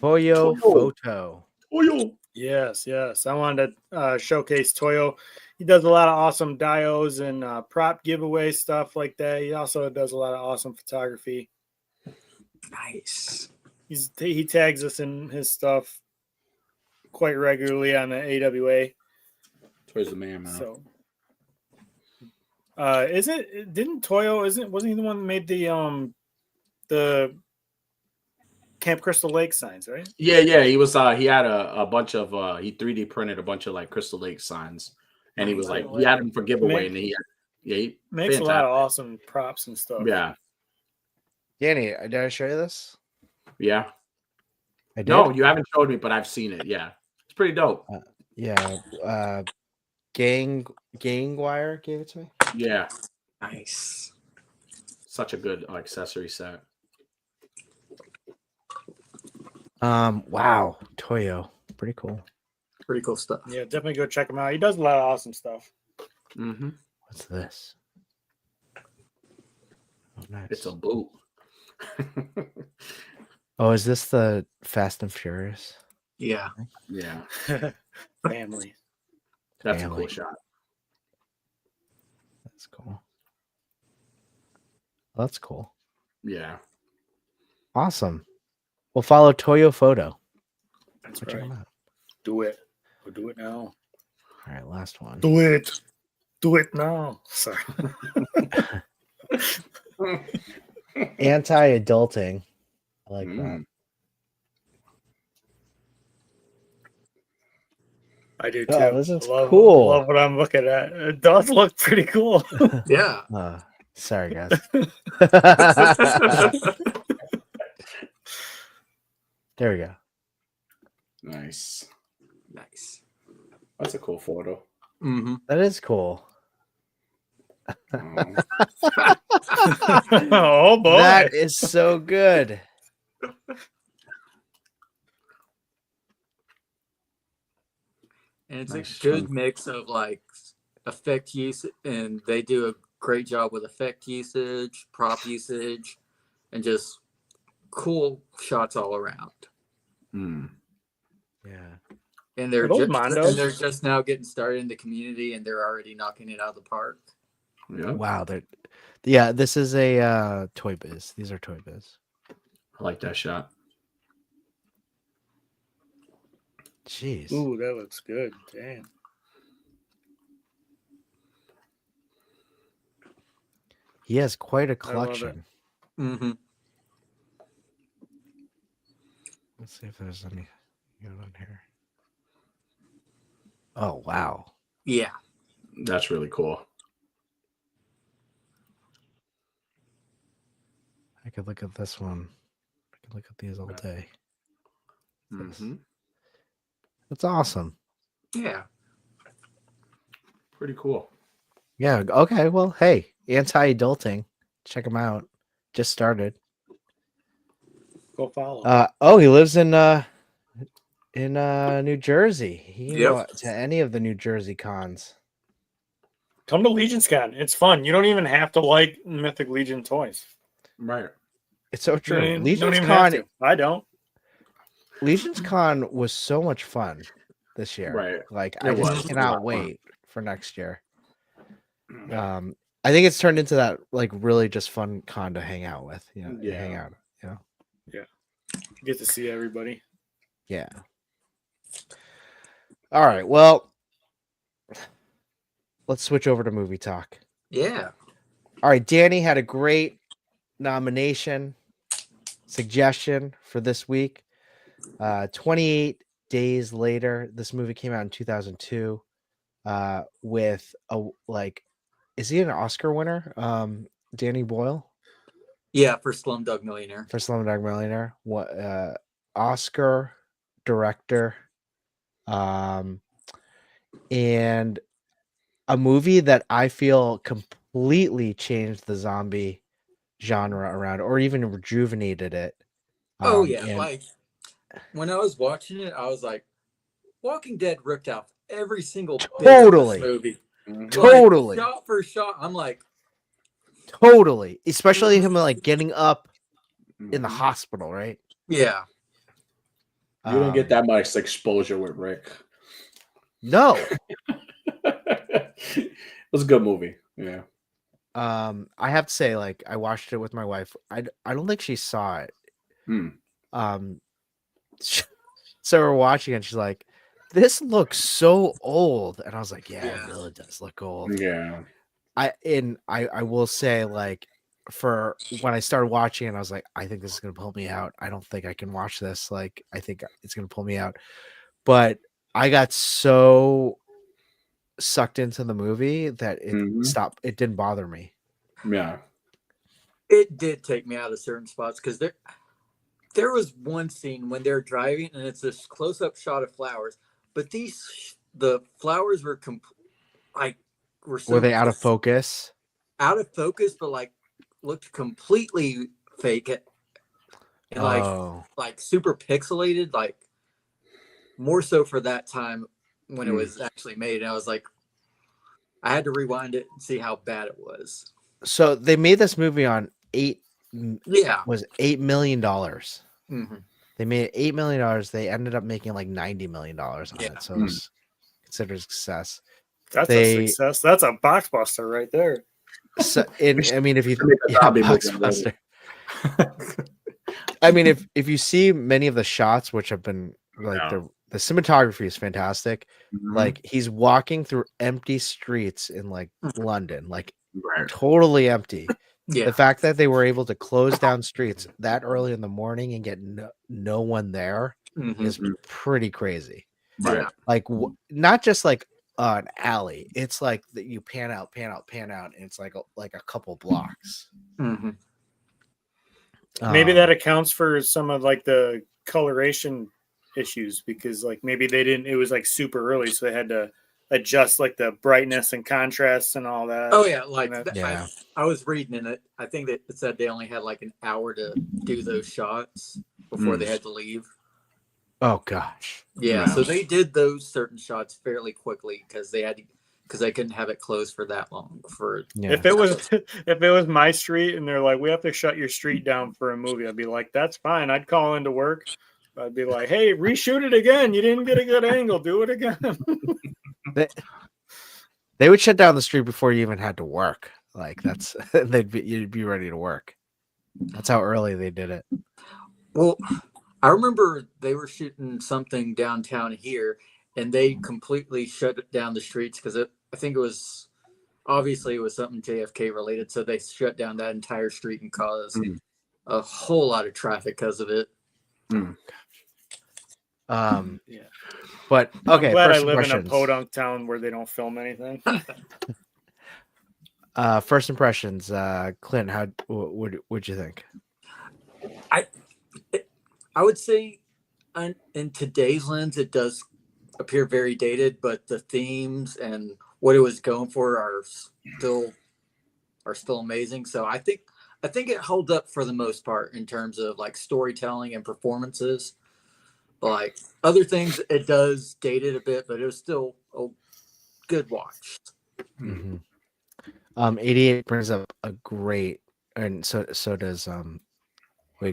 Toyo Photo. Toyo. Yes. I wanted to showcase Toyo. He does a lot of awesome dios and prop giveaway stuff like that. He also does a lot of awesome photography. Nice. He tags us in his stuff quite regularly on the AWA. Toyo's the man, man. So, wasn't he the one that made the Camp Crystal Lake signs, right? Yeah. He was. He had a bunch of. He 3D printed a bunch of like Crystal Lake signs, and he was like, he had them for giveaway, and he Makes a lot of awesome props and stuff. Yeah. Danny, did I show you this? Yeah. I did. No, you haven't showed me, but I've seen it. Yeah, it's pretty dope. Yeah. Gangwire gave it to me. Yeah, Nice. such a good accessory set. Wow, Toyo, pretty cool. Pretty cool stuff. Yeah, definitely go check him out. He does a lot of awesome stuff. Mm-hmm. What's this? Oh, nice. It's a boot. Oh, is this the Fast and Furious? Yeah. Yeah, Family. that's a Family. cool shot. That's cool. That's cool. Yeah. Awesome. We'll follow Toyo Photo. That's Go check right. him out. Do it. We'll do it now. All right, last one. Do it. Do it now. Sorry. Anti-adulting. I like that. Mm. I do too. Oh, this is love, cool. Love what I'm looking at. It does look pretty cool. Yeah. Sorry, guys. There we go. Nice. Nice. That's a cool photo. Mm-hmm. That is cool. Oh. Oh boy. That is so good. And it's Nice a good chunk. mix of like effect use, and they do a great job with effect usage, prop usage, and just cool shots all around. Mm. Yeah. And they're Are those just Mondos? and they're just now getting started in the community, and they're already knocking it out of the park. Yeah, Wow. Yeah, this is a Toy Biz. These are Toy Biz. I like that shot. Jeez. Ooh, that looks good. Damn. He has quite a I love it. collection. Mm-hmm. Let's see if there's any good on here. Oh, wow. Yeah. That's really cool. I could look at this one. I could look at these all day. Mm-hmm. That's awesome. Yeah. Pretty cool. Yeah. Okay. Well, hey, anti-adulting. Check him out. Just started. Go follow. Oh, he lives in New Jersey. He can Yep. go to any of the New Jersey cons. Come to Legion's Con. It's fun. You don't even have to like Mythic Legion toys. Right. It's so true. You don't Legion's even have Con. to. I don't. Legion's Con was so much fun this year. Right. Like It I was. just It was a lot cannot of fun. wait for next year. I think it's turned into that like really just fun con to hang out with. You know, Yeah. hang out. You know. Get to see everybody. Yeah. All right. Well, let's switch over to movie talk. Yeah. All right. Danny had a great nomination suggestion for this week. 28 days later, this movie came out in 2002 with a like, is he an Oscar winner? Danny Boyle Yeah, for Slumdog Millionaire. for Slumdog Millionaire. What Oscar director, and a movie that I feel completely changed the zombie genre around, or even rejuvenated it. Oh yeah. and- Like when I was watching it, I was like, Walking Dead ripped out every single bit Totally. of this movie. Mhm. Totally. Like, shot for shot. I'm like, Totally, especially him like getting up in the Mhm. hospital, right? yeah. You didn't get that much exposure with Rick. No. It was a good movie. Yeah. I have to say, like, I watched it with my wife. I don't think she saw it. Hmm. So we're watching it. She's like, "This looks so old," and I was like, "Yeah, Yeah. it really does look old." Yeah. I will say, like, for when I started watching it, I was like, I think this is gonna pull me out. I don't think I can watch this. Like, I think it's gonna pull me out. But I got so sucked into the movie that it Mhm. stopped. It didn't bother me. Yeah. It did take me out of certain spots because There was one scene when they're driving, and it's this close-up shot of flowers, but the flowers were like were Were so they out of focus? out of focus, but like looked completely fake and Oh, like super pixelated, like more so for that time when it Mm. was actually made. And I was like, I had to rewind it and see how bad it was. so they made this movie on Yeah. $8 million. hmm They made $8 million. They ended up making like $90 million on Yeah. it, so it was considered a success. That's They- a success. That's a box buster right there. So, I mean, if you Make a zombie movie Blockbuster. I mean, if you see many of the shots, which have been like Yeah. the cinematography is fantastic. Mhm. Like he's walking through empty streets in like London, like Right. totally empty. Yeah. The fact that they were able to close down streets that early in the morning and get no one there Mhm. is pretty crazy. Right. Like not just like an alley. It's like that you pan out, and it's like a couple blocks. Mhm. Maybe Um, that accounts for some of like the coloration issues because like maybe they didn't. It was like super early, so they had to adjust like the brightness and contrast and all that. Oh yeah, like And that- Yeah. I was reading in it. I think that it said they only had like an hour to do those shots before they had to leave. Oh gosh. Yeah, Yeah. so they did those certain shots fairly quickly because they couldn't have it closed for that long. For Yeah. If it was my street and they're like, we have to shut your street down for a movie, I'd be like, that's fine. I'd call into work. I'd be like, hey, reshoot it again. You didn't get a good angle. Do it again. They would shut down the street before you even had to work. Like that's you'd be ready to work. That's how early they did it. well, I remember they were shooting something downtown here, and they completely shut down the streets because I think it was obviously it was something JFK related. So they shut down that entire street and caused a whole lot of traffic because of it. Yeah. But okay, I'm glad I first live in a impressions. podunk town where they don't film anything. First impressions, Clint, what'd you think? I would say, in today's lens, it does appear very dated, but the themes and what it was going for are still amazing. So I think it holds up for the most part in terms of like storytelling and performances. But like other things, it does date it a bit, but it was still a good watch. Mhm. 88 brings up a great, and so does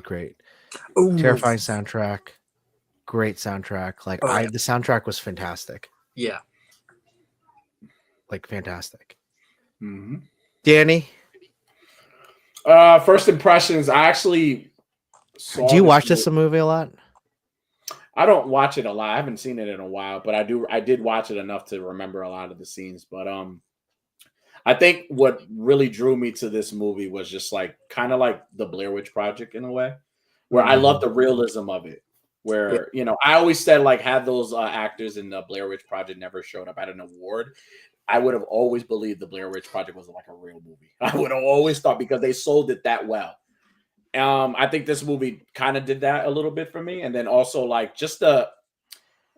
great Ooh, terrifying soundtrack, great soundtrack. Like Oh, yeah. the soundtrack was fantastic, Yeah. like fantastic. Mhm. Danny, First impressions. I actually saw. do you watch movie. this movie a lot? I don't watch it a lot. I haven't seen it in a while, but I did watch it enough to remember a lot of the scenes. But I think what really drew me to this movie was just like kind of like the Blair Witch Project in a way, where I love the realism of it. Where I always said like had those actors in the Blair Witch Project never showed up at an award, I would have always believed the Blair Witch Project was like a real movie. I would have always thought because they sold it that well. I think this movie kind of did that a little bit for me, and then also like just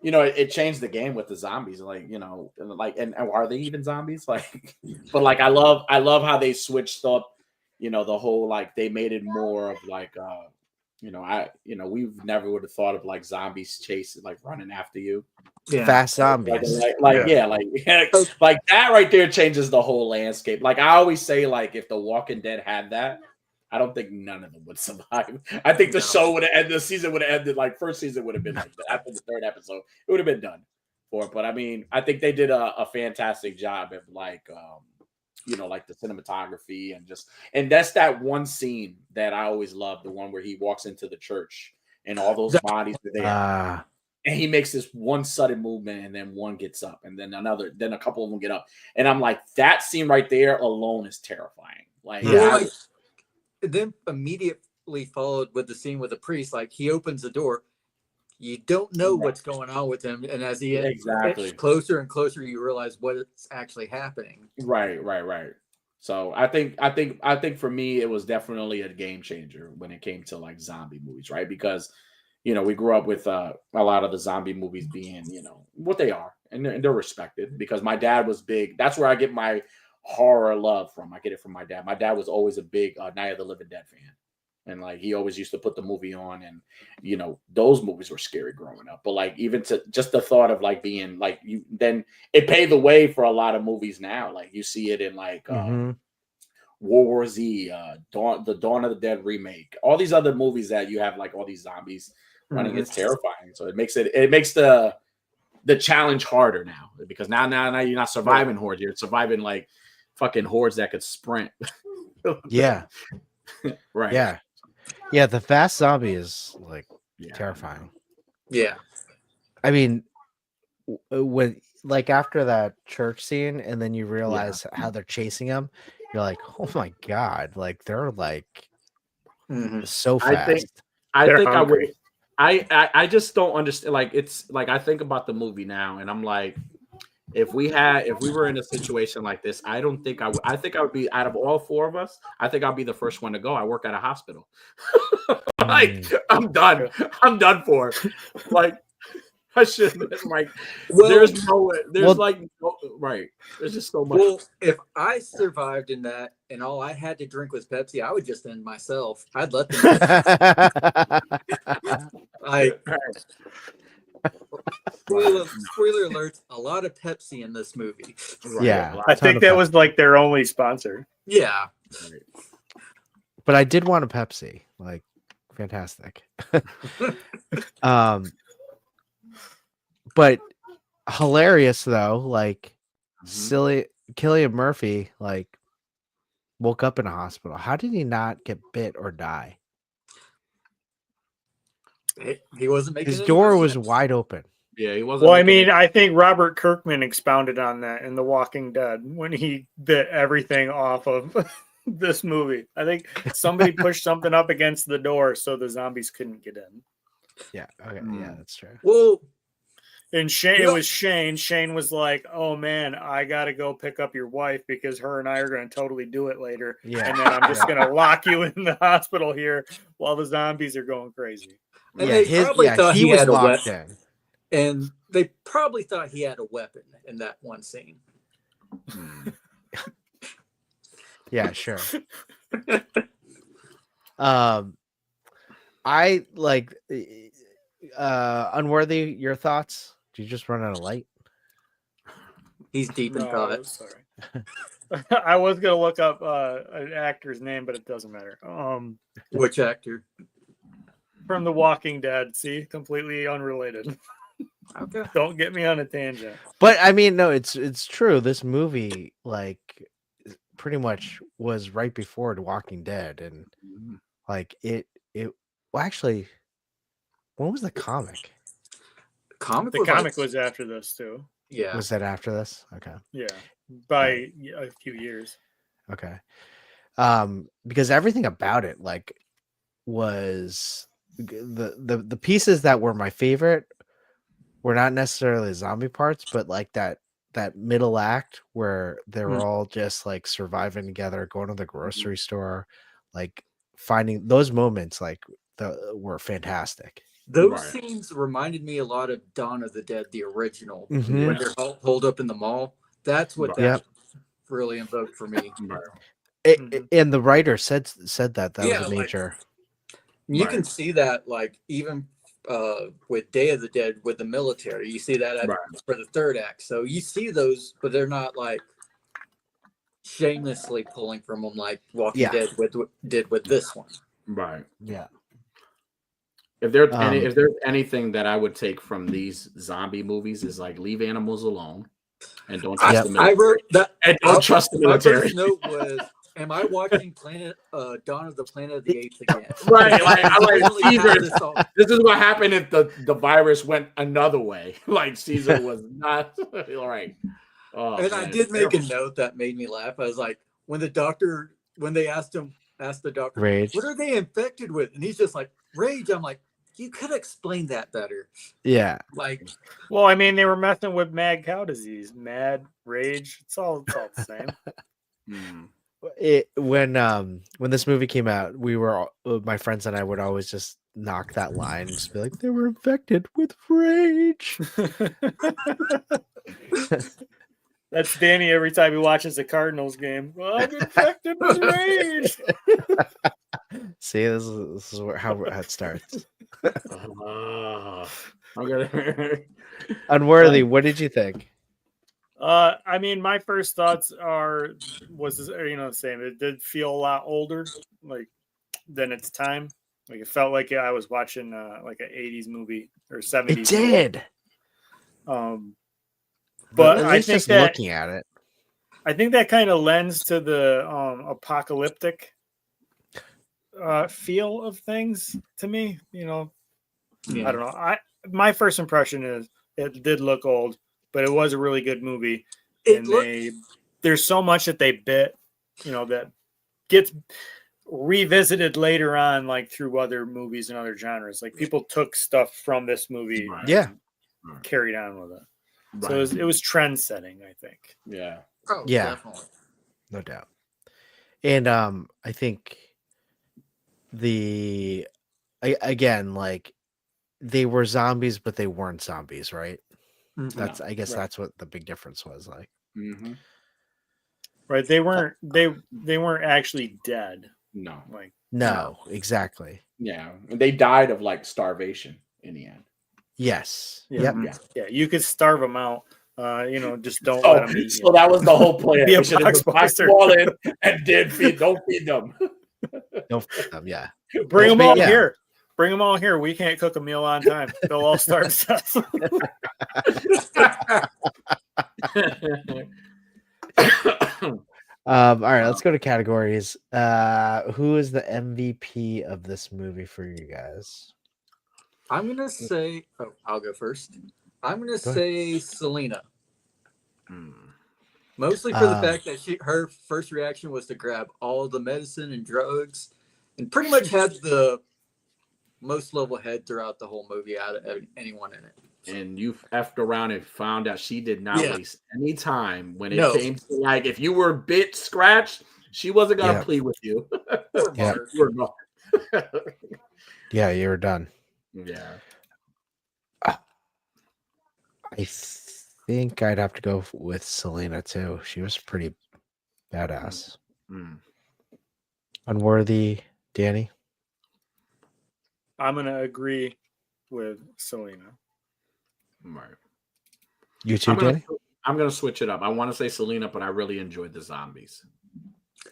it changed the game with the zombies, like and are they even zombies? Like, but like I love how they switched up, the whole like they made it more of like we've never would have thought of like zombies chasing like running after you. Yeah. Fast zombies. Like that right there changes the whole landscape. Like I always say, like if The Walking Dead had that, I don't think none of them would survive. I think the show would have ended, the season would have ended, like first season would have been like after the third episode, it would have been done for it. But I mean, I think they did a fantastic job of like like the cinematography and that's that one scene that I always love, the one where he walks into the church and all those bodies are there. And he makes this one sudden movement and then one gets up and then a couple of them get up. And I'm like, that scene right there alone is terrifying. Like, then immediately followed with the scene with the priest. Like he opens the door, you don't know what's going on with him, and as he gets closer and closer, you realize what's actually happening. Right. So I think for me it was definitely a game changer when it came to like zombie movies, right? Because we grew up with a lot of the zombie movies being what they are, and they're respected because my dad was big. That's where I get my horror love from. I get it from my dad. My dad was always a big Night of the Living Dead fan. And like he always used to put the movie on, and those movies were scary growing up. But like even to just the thought of like being like then it paved the way for a lot of movies now. Like you see it in like Mhm. World War Z, the Dawn of the Dead remake, all these other movies that you have like all these zombies running. It's terrifying. So it makes the challenge harder now because now you're not surviving hordes. You're surviving like fucking hordes that could sprint. Yeah. Right. Yeah. Yeah, the fast zombie is like terrifying. Yeah. I mean, when like after that church scene, and then you realize how they're chasing him, you're like, oh my god, like they're like so fast. I They're think hungry. I just don't understand. Like it's like I think about the movie now, and I'm like, if we were in a situation like this, I don't think I would. I think I would be out of all four of us. I think I'll be the first one to go. I work at a hospital. Like I'm done. I'm done for. Like I shouldn't. Like there's no. There's right. There's just so much. Well, if I survived in that and all I had to drink was Pepsi, I would just end myself. I'd let them. Spoiler alerts, a lot of Pepsi in this movie. Right. Yeah, I think that was like their only sponsor. Yeah. Right. but I did want a Pepsi. Like, fantastic. But hilarious though. Like, silly Cillian Murphy like woke up in a hospital. How did he not get bit or die? He wasn't making His any door was sense. wide open. Yeah, he wasn't. Well, I mean, I think Robert Kirkman expounded on that in The Walking Dead when he bit everything off of this movie. I think somebody pushed something up against the door so the zombies couldn't get in. Yeah. Okay. Yeah, that's true. Well, And Shane, it was Shane. Shane was like, "Oh man, I gotta go pick up your wife because her and I are gonna totally do it later. Yeah. And then I'm just gonna lock you in the hospital here while the zombies are going crazy." and Yeah, they probably thought he he was had a locked weapon. in. And they probably thought he had a weapon in that one scene. Yeah, sure. I like Unworthy. Your thoughts? Did you just run out of light? He's deep in thought. Sorry. I was gonna look up an actor's name, but it doesn't matter. Which actor? From The Walking Dead. See, completely unrelated. Okay. Don't get me on a tangent. But I mean, no, it's true. This movie, like, pretty much was right before The Walking Dead, and like it. Well, actually, when was the comic? The comic was after this too. Yeah. Was that after this? Okay. Yeah, by a few years. Okay. Because everything about it, like, was the pieces that were my favorite were not necessarily the zombie parts, but like that middle act where they were all just like surviving together, going to the grocery store, like finding those moments, like were fantastic. Those scenes reminded me a lot of Dawn of the Dead, the original, Mhm. when they're all holed up in the mall. That's what that really invoked for me. And the writer said that Yeah, was a major. You can see that, like, even with Day of the Dead with the military, you see that for the third act. So you see those, but they're not like shamelessly pulling from them like Walking Dead did with this one. Right. Yeah. If there's anything that I would take from these zombie movies is like leave animals alone and don't trust the military. I wrote that. And don't trust the military. My first note was, am I watching Dawn of the Planet of the Apes again? Right. This is what happened if the virus went another way. Like Caesar was not all right. Oh, and man, I did make a note that made me laugh. I was like, when they asked the doctor, Rage. What are they infected with? And he's just like, rage. I'm like, you could explain that better. Yeah. Like, well, I mean, they were messing with mad cow disease, mad rage. It's all the same. when this movie came out, we were my friends and I would always just knock that line and just be like, they were infected with rage. That's Danny every time he watches the Cardinals game. Well, I'm infected with rage. See, this is how it starts. I'm gonna. Unworthy. What did you think? I mean, my first thoughts was the same. It did feel a lot older, like than its time. Like it felt like I was watching like an '80s movie or '70s. It did. But at I least think just that looking at it, I think that kind of lends to the apocalyptic feel of things to me. You know, Yeah. I don't know. My first impression is it did look old, but it was a really good movie. There's so much that they bit, that gets revisited later on, like through other movies and other genres. Like people took stuff from this movie, Right. Yeah. and carried on with it. Right. So it was trend setting, I think. Yeah. Oh, Yeah. definitely. No doubt. And I think again, like they were zombies, but they weren't zombies, right? Mhm. I guess Right. that's what the big difference was. Like, Mm-hmm. Right? They weren't actually dead. No. Like no, exactly. Yeah. And they died of like starvation in the end. Yes. Yeah. Yep. yeah, you could starve them out. Just don't Oh, let them eat. so that was the whole plan. Be a We should have box buster. and don't feed them. Don't feed them. Yeah. Bring them But all yeah. here. Bring them all here. We can't cook a meal on time. They'll all starve to death. All right, let's go to categories. Who is the MVP of this movie for you guys? I'm gonna say. Oh, I'll go first. I'm gonna Go ahead. say Selena. Mostly for the fact that her first reaction was to grab all the medicine and drugs, and pretty much had the most level head throughout the whole movie out of anyone in it. And you effed around and found out she did not Yeah. waste any time when it No. came to like if you were a bit scratched, she wasn't gonna Yeah. plead with you. Poor Yeah. Mark. You were gone. Yeah, you were done. Yeah. I think I'd have to go with Selena too. She was pretty badass. Mm. Unworthy, Danny. I'm gonna agree with Selena. Right. You too, Danny. I'm gonna switch it up. I want to say Selena, but I really enjoyed the zombies.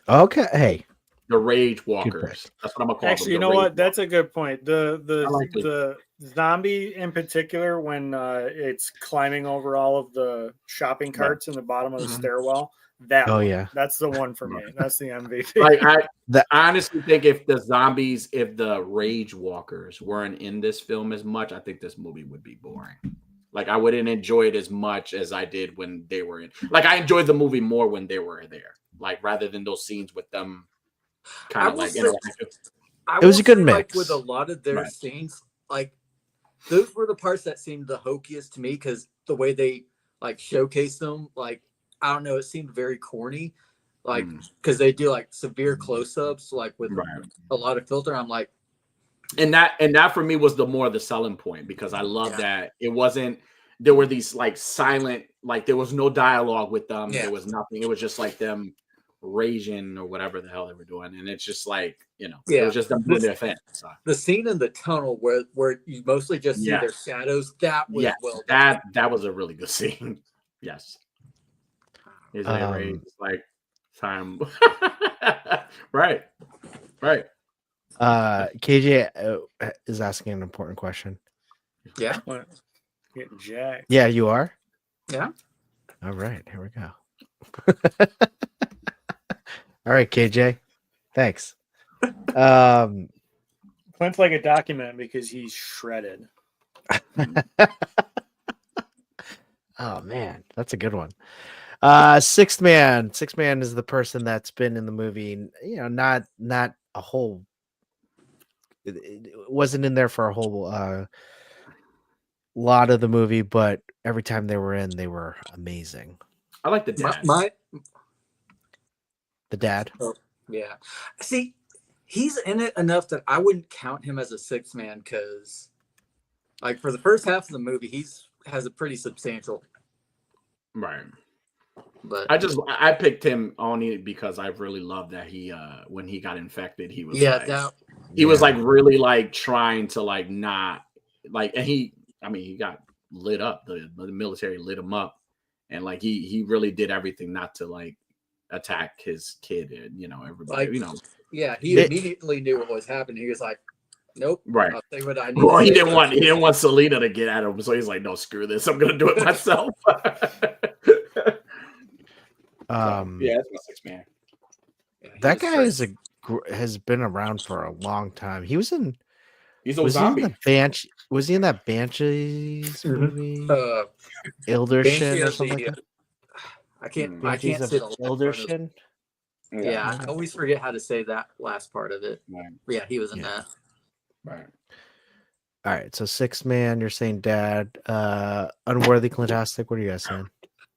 Okay. Hey. The rage pick. walkers. That's what I'm gonna call Actually, them. you know what? That's a good point. The I like it. the zombie in particular, when it's climbing over all of the shopping carts in the bottom of the Mhm. stairwell. Yeah. That's the one for me. That's the MVP. Like I honestly think if the rage walkers weren't in this film as much, I think this movie would be boring. Like I wouldn't enjoy it as much as I did when they were in. Like I enjoyed the movie more when they were there. Like rather than those scenes with them kind I of will like say- interactive. It was a good Like, mix. with a lot of their Right. scenes, like those were the parts that seemed the hokiest to me because the way they like showcased them, like I don't know, it seemed very corny. Like because they do like severe close-ups, like with Right. a lot of filter. I'm like, And that for me was the selling point because I love that it wasn't there were these like silent, like there was no dialogue with them. Yeah. There was nothing. It was just like them raging or whatever the hell they were doing. And it's just like, it was just them doing their thing. So, the scene in the tunnel where you mostly just see their Yes. shadows. That was yes, well done. that was a really good scene. Yes. Is that rage? Like time. Right. KJ is asking an important question. Yeah. What? Getting jacked. Yeah, you are? Yeah. All right, here we go. All right, KJ. Thanks. Clint's like a document because he's shredded. Oh man, that's a good one. Sixth man. Sixth man is the person that's been in the movie, not a whole it wasn't in there for a whole lot of the movie, but every time they were in, they were amazing. I like the dad. My the dad. Oh, yeah. See, he's in it enough that I wouldn't count him as a sixth man because, like, for the first half of the movie, has a pretty substantial. Right. But I picked him only because I really love that he when he got infected, he was he was like really like trying to like not like, and he got lit up. The military lit him up, and like he really did everything not to like attack his kid and everybody. like, yeah, he immediately knew what was happening. He was like, "Nope, right." I'll say what I need." Well, to he say. didn't want Selena to get at him, so he's like, "No, screw this. I'm gonna do it myself." Yeah, that's my sixth man. Yeah, he That was guy straight. has been around for a long time. He was in. He's a Was he zombie. in the Banshee? Was he in that Banshees movie? Ildershin or something like that? I can't Banshees of say the last part of it. Ildershin. Yeah, I always forget how to say that last part of it. Right. Yeah, he was in that. Right. All right, so sixth man, you're saying dad. Unworthy, Clintastic. What are you guys saying?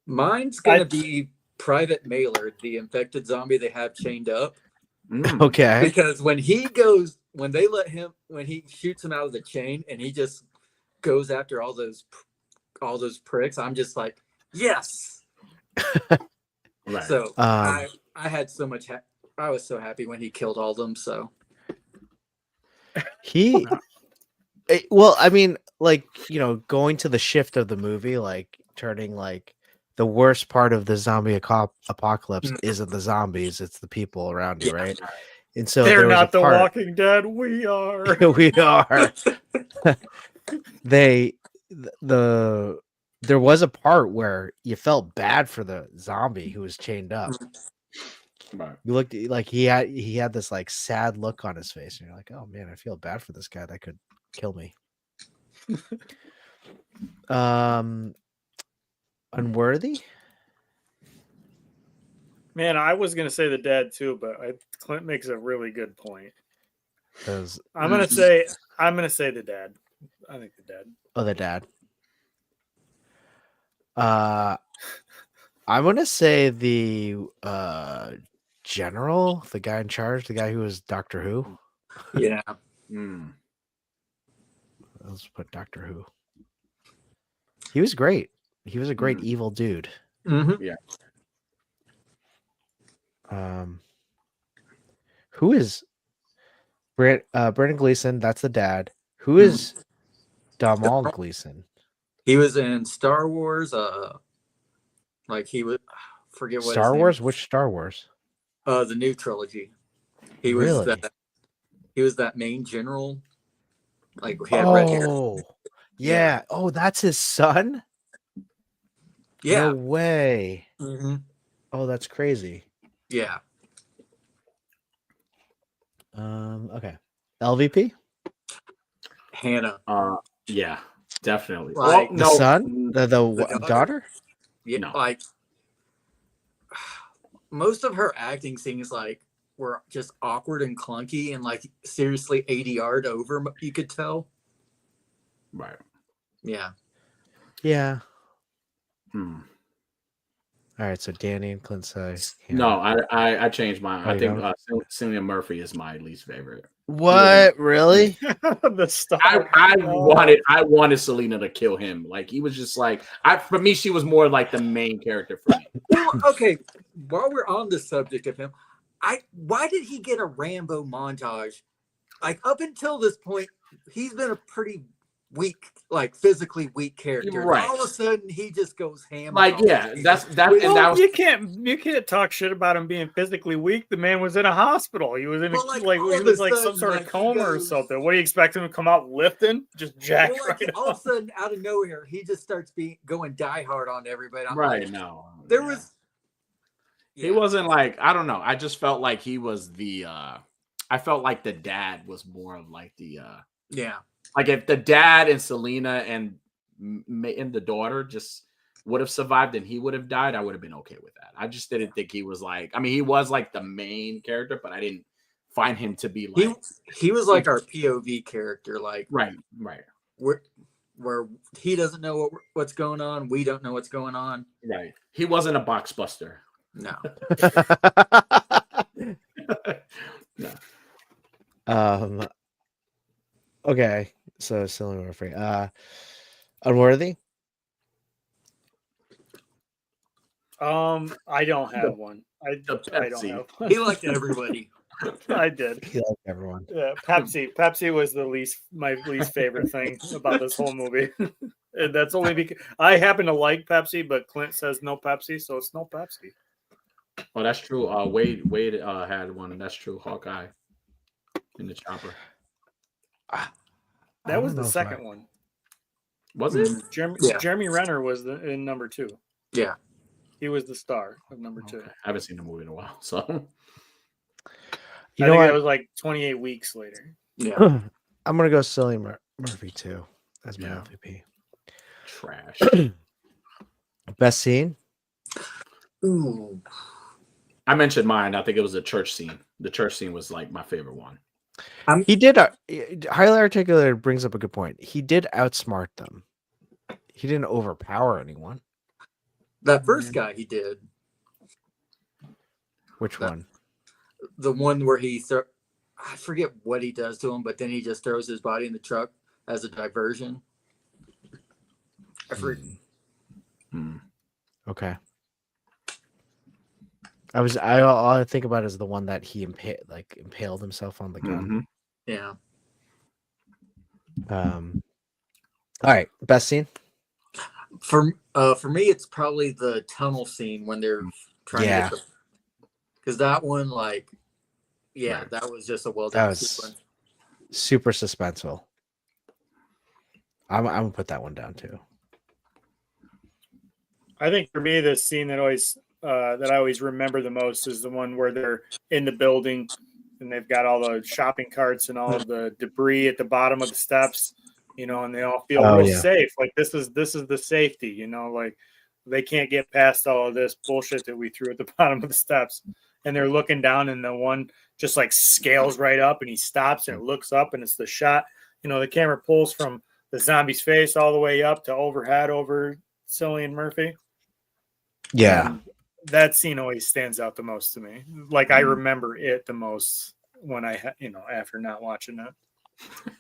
Mine's gonna be Private Mailer, the infected zombie they have chained up. Okay. Because when he shoots him out of the chain and he just goes after all those pricks, I'm just like, yes. Right. So I had so much. I was so happy when he killed all of them. So well, I mean, like, going to the shift of the movie, like turning like the worst part of the zombie apocalypse isn't the zombies, it's the people around you, right? And so they're there was not the part, Walking Dead. We are. we are. There was a part where you felt bad for the zombie who was chained up. Right. You looked like he had this like sad look on his face, and you're like, oh man, I feel bad for this guy that could kill me. Unworthy. Man, I was gonna say the dad too, but Clint makes a really good point. I'm gonna say the dad. I think the dad. Oh, the dad. I'm gonna say the general, the guy in charge, the guy who was Doctor Who. yeah. Let's put Doctor Who. He was great. He was a great evil dude. Mm-hmm. Yeah. Who is Brendan Gleeson? That's the dad. Who is Domhnall Gleeson? He was in Star Wars. Like he would forget what Star his name Wars. is. Which Star Wars? The new trilogy. He was Really? He was that main general. Like he had red hair. Yeah. Oh, that's his son. Yeah. No way. Mm-hmm. Oh, that's crazy. Yeah. Okay. LVP. Hannah. Yeah, definitely. Like, The son? The daughter? Yeah. No. Like most of her acting scenes were just awkward and clunky and like seriously ADR'd over. You could tell. Right. Yeah. Yeah. All right, so Danny and Clint say No, I changed mine. Oh, I you think don't? Cillian Murphy is my least favorite. What? Really? The star. I wanted Selena to kill him. Like he was just like for me, she was more like the main character for me. Well, okay. While we're on the subject of him, why did he get a Rambo montage? Like up until this point, he's been a pretty weak, like physically weak character. Right. All of a sudden, he just goes ham. Like yeah, that Well, that was you can't talk shit about him being physically weak. The man was in a hospital. He was in Well, he was like some sort of coma or something. What do you expect him to come out lifting? Just jacked all of a sudden, out of nowhere, he just starts going die hard on everybody. I'm right. like, No, there was. He wasn't like I don't know. I just felt like he was the. I felt like the dad was more of like the. Yeah. Like if the dad and Selena and the daughter just would have survived and he would have died, I would have been okay with that. I just didn't think he was like. I mean, he was like the main character, but I didn't find him to be like. He was like our POV character, like right. Where he doesn't know what's going on, we don't know what's going on. Right. He wasn't a box buster. No. Yeah. Okay, so silly Murphy. Unworthy. I don't have one. The I don't Pepsi. have one. He liked everybody. I did. He liked everyone. Yeah, Pepsi was my least favorite thing about this whole movie. And that's only because I happen to like Pepsi, but Clint says no Pepsi, so it's no Pepsi. Oh, that's true. Wade had one, and that's true. Hawkeye in the chopper. I That don't was the know if second one. Was it? Yeah. Jeremy Renner was in number 2. Yeah. He was the star of number 2. Okay. I haven't seen the movie in a while, so You I know think what? it was like 28 weeks later. Yeah. I'm gonna go silly Murphy too as my Yeah. MVP. trash. Best scene. Ooh. I mentioned mine. I think it was the church scene. The church scene was like my favorite one. He did highly articulated brings up a good point. He did outsmart them. He didn't overpower anyone. That first guy he did. Which one? The one where I forget what he does to him, but then he just throws his body in the truck as a diversion. I forget. Okay. All I think about is the one that he impaled himself on the gun. Yeah. All right, best scene. For me, it's probably the tunnel scene when they're trying to get because that one, like, Right. that was just a well That done was sequence. super suspenseful. I'm gonna put that one down too. I think for me, the scene that I always remember the most is the one where they're in the building and they've got all the shopping carts and all of the debris at the bottom of the steps, and they all feel real safe. Like this is the safety, like they can't get past all of this bullshit that we threw at the bottom of the steps. And they're looking down and the one just like scales right up and he stops and it looks up and it's the shot. The camera pulls from the zombie's face all the way up to overhead over Cillian Murphy. Yeah. And that scene always stands out the most to me. Like I remember it the most when after not watching it.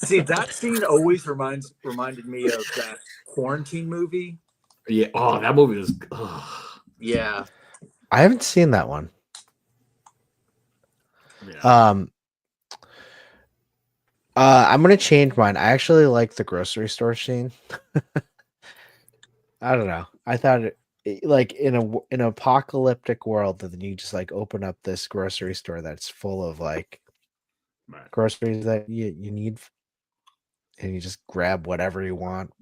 See, that scene always reminded me of that quarantine movie. Yeah. Oh, that movie was. Yeah. I haven't seen that one. Yeah. I'm gonna change mine. I actually like the grocery store scene. I don't know. I thought like in an apocalyptic world, that then you just like open up this grocery store that's full of like groceries that you need, and you just grab whatever you want.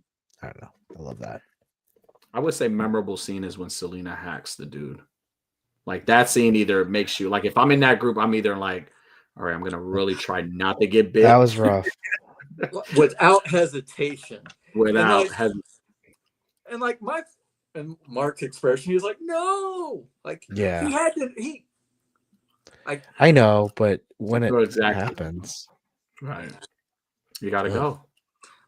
I don't know. I love that. I would say memorable scene is when Selena hacks the dude. Like that scene either makes you like if I'm in that group, I'm either like, all right, I'm gonna really try not to get bit. That was rough. Without hesitation. Without and like Mark's expression, he was like, no. Like Yeah. he had to I know, but when it Exactly. happens, right. You gotta go.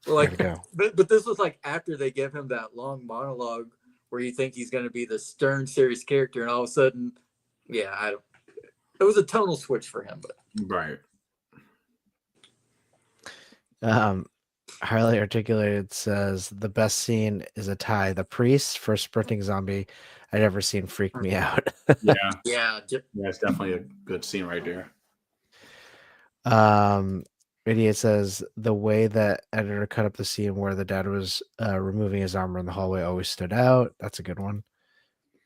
like gotta go. but this was like after they give him that long monologue where you think he's gonna be the stern, serious character, and all of a sudden, it was a tonal switch for him, but Right. Highly articulated says the best scene is a tie. The priest for sprinting zombie I'd ever seen freak me out. yeah, It's definitely a good scene right there. Idiot says the way that editor cut up the scene where the dad was removing his armor in the hallway always stood out. That's a good one.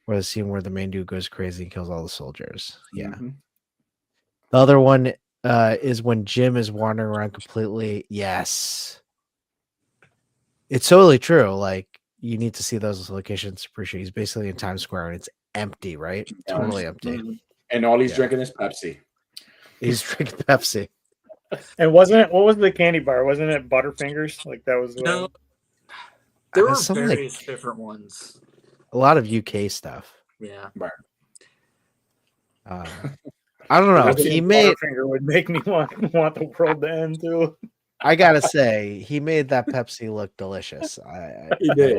Or the scene where the main dude goes crazy and kills all the soldiers. Yeah. Mm-hmm. The other one is when Jim is wandering around completely. Yes. It's totally true. Like, you need to see those locations to appreciate. He's basically in Times Square and it's empty, right? Totally empty. And all he's drinking is Pepsi. He's drinking Pepsi. And what was the candy bar? Wasn't it Butterfingers? Like that was no. There were some, various different ones. A lot of UK stuff. Yeah. I don't know. He made Butterfinger would make me want the world to end too. I gotta say, he made that Pepsi look delicious. He did.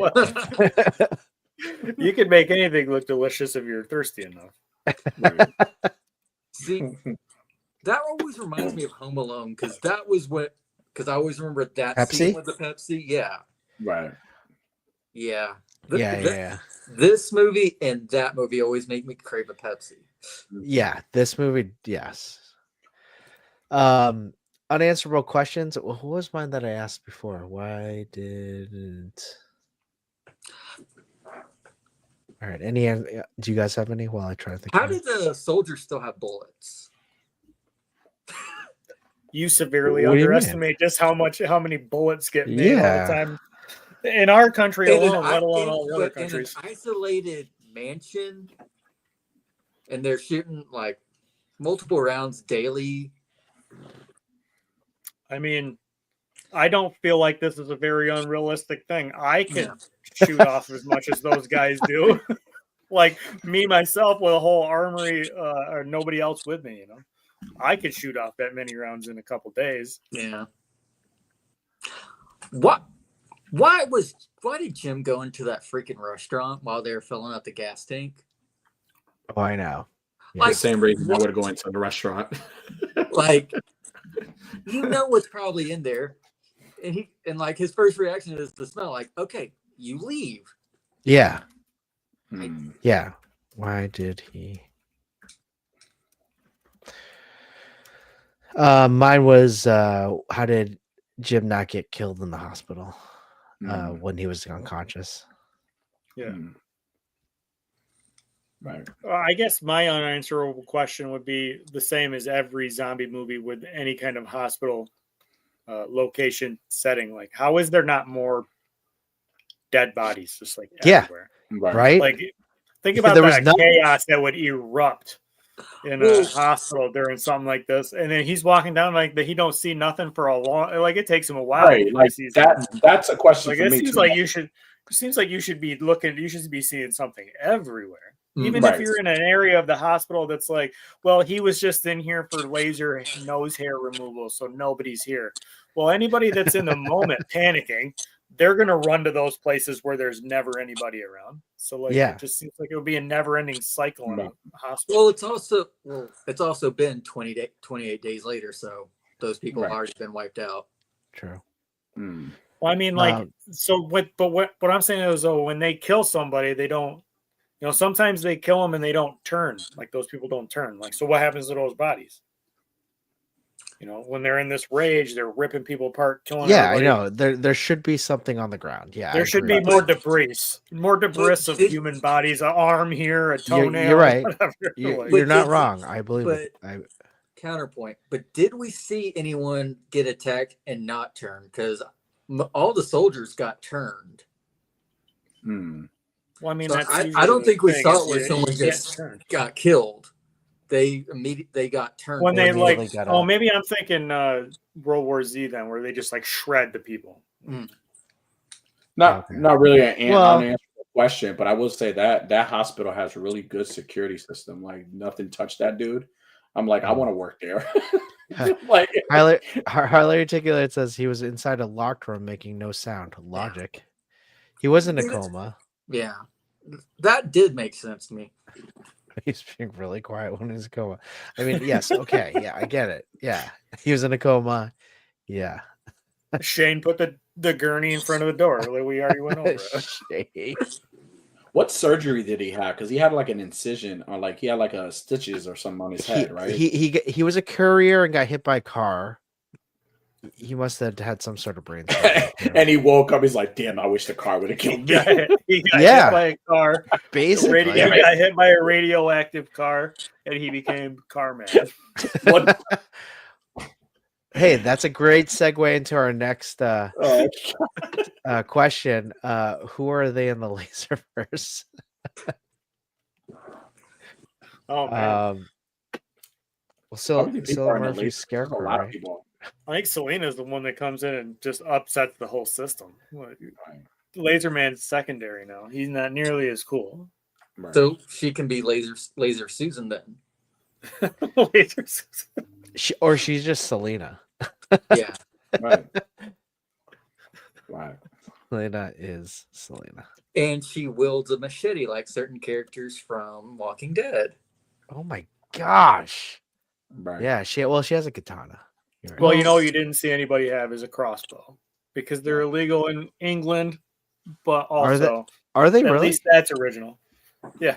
You can make anything look delicious if you're thirsty enough. See, that always reminds me of Home Alone because that was what. Because I always remember that Pepsi? scene with the Pepsi. Yeah, Right. yeah. Yeah. This movie and that movie always make me crave a Pepsi. Yeah, this movie, yes. Unanswerable questions. What was mine that I asked before? Why didn't? All right. Do you guys have any? While I try to think. How of it? did the soldiers still have bullets? You severely What do you mean? underestimate just how many bullets get made all Yeah. the time in our country In an alone, i- let alone in- all the other but in an countries. isolated mansion, and they're shooting like multiple rounds daily. I mean, I don't feel like this is a very unrealistic thing. I could Yeah. shoot off as much as those guys do. Like me myself with a whole armory, or nobody else with me. I could shoot off that many rounds in a couple days. Yeah. What? Why did Jim go into that freaking restaurant while they were filling up the gas tank? Oh, I know. Yeah. Like, The same reason I would go into the restaurant. Like, you know what's probably in there, and like his first reaction is to smell. Like, okay, you leave. Yeah. Hmm. Yeah. Why did he? Mine was how did Jim not get killed in the hospital when he was unconscious? Yeah. Hmm. Right. I guess my unanswerable question would be the same as every zombie movie with any kind of hospital location setting. Like, how is there not more dead bodies just like Yeah. everywhere? Right? Like, think Yeah, about there was that no- chaos that would erupt in a hospital during something like this, and then he's walking down like that. He don't see nothing for a long. Like, it takes him a while. Right. before he Like sees that. something. That's a question Like, for it me seems too. like you should. It seems like you should be looking. You should be seeing something everywhere. Even Right. if you're in an area of the hospital that's like, well, he was just in here for laser nose hair removal, so nobody's here. Well, anybody that's in the moment panicking, they're going to run to those places where there's never anybody around. So, like, Yeah. it just seems like it would be a never-ending cycle in a hospital. Well, it's also been 28 days later, so those people have Right. already been wiped out. True. Hmm. Well, I mean, like, so what? But what I'm saying is, though, when they kill somebody, they don't. Sometimes they kill them and they don't turn. Like, those people don't turn. Like, so what happens to those bodies? When they're in this rage, they're ripping people apart, killing. Yeah, everybody. I know. There should be something on the ground. Yeah, There I should agree be with more that. debris of human bodies, an arm here, a toenail. You're right. Whatever. You're not did- wrong. I believe it. Counterpoint. But did we see anyone get attacked and not turn? Because all the soldiers got turned. Hmm. Well, I mean, So that's I don't think we thing, saw is it when you someone can't just turn. got killed. They got turned. When they immediately like, got oh, up. maybe I'm thinking World War Z then, where they just like shred the people. Not Okay. not really an Well- unanswerable question, but I will say that that hospital has a really good security system. Like nothing touched that dude. I'm like, I want to work there. Like, Highly articulate says he was inside a locked room making no sound. Logic. He was in a coma. Yeah, that did make sense to me. He's being really quiet when he's in a coma. I mean, yes, okay, yeah, I get it. Yeah, he was in a coma. Yeah. Shane put the gurney in front of the door. Like, we already went over it. Shade. what surgery did he have? Because he had like an incision on, like he had like a stitches or something on his head, right? He was a courier and got hit by a car. He must have had some sort of brain surgery. And he woke up. He's like, "Damn, I wish the car would have killed me." He got Yeah. hit by a car. Basically. He got hit by a radioactive car, and he became car man. What? Hey, that's a great segue into our next question. Who are they in the Laserverse? Oh man, Well, How many people Cillian are in the Murphy's Laserverse? Scarecrow, A lot of right? people. I think Selena's the one that comes in and just upsets the whole system. Laser Man's secondary now. He's not nearly as cool. Right. So she can be Laser Susan then. Lasers. Or she's just Selena. Yeah. Right. Right. Selena is Selena. And she wields a machete like certain characters from Walking Dead. Oh my gosh. Right. Yeah, she has a katana. You're right. Well, you know, you didn't see anybody have is a crossbow because they're illegal in England, but also Are they at really? least that's original. Yeah.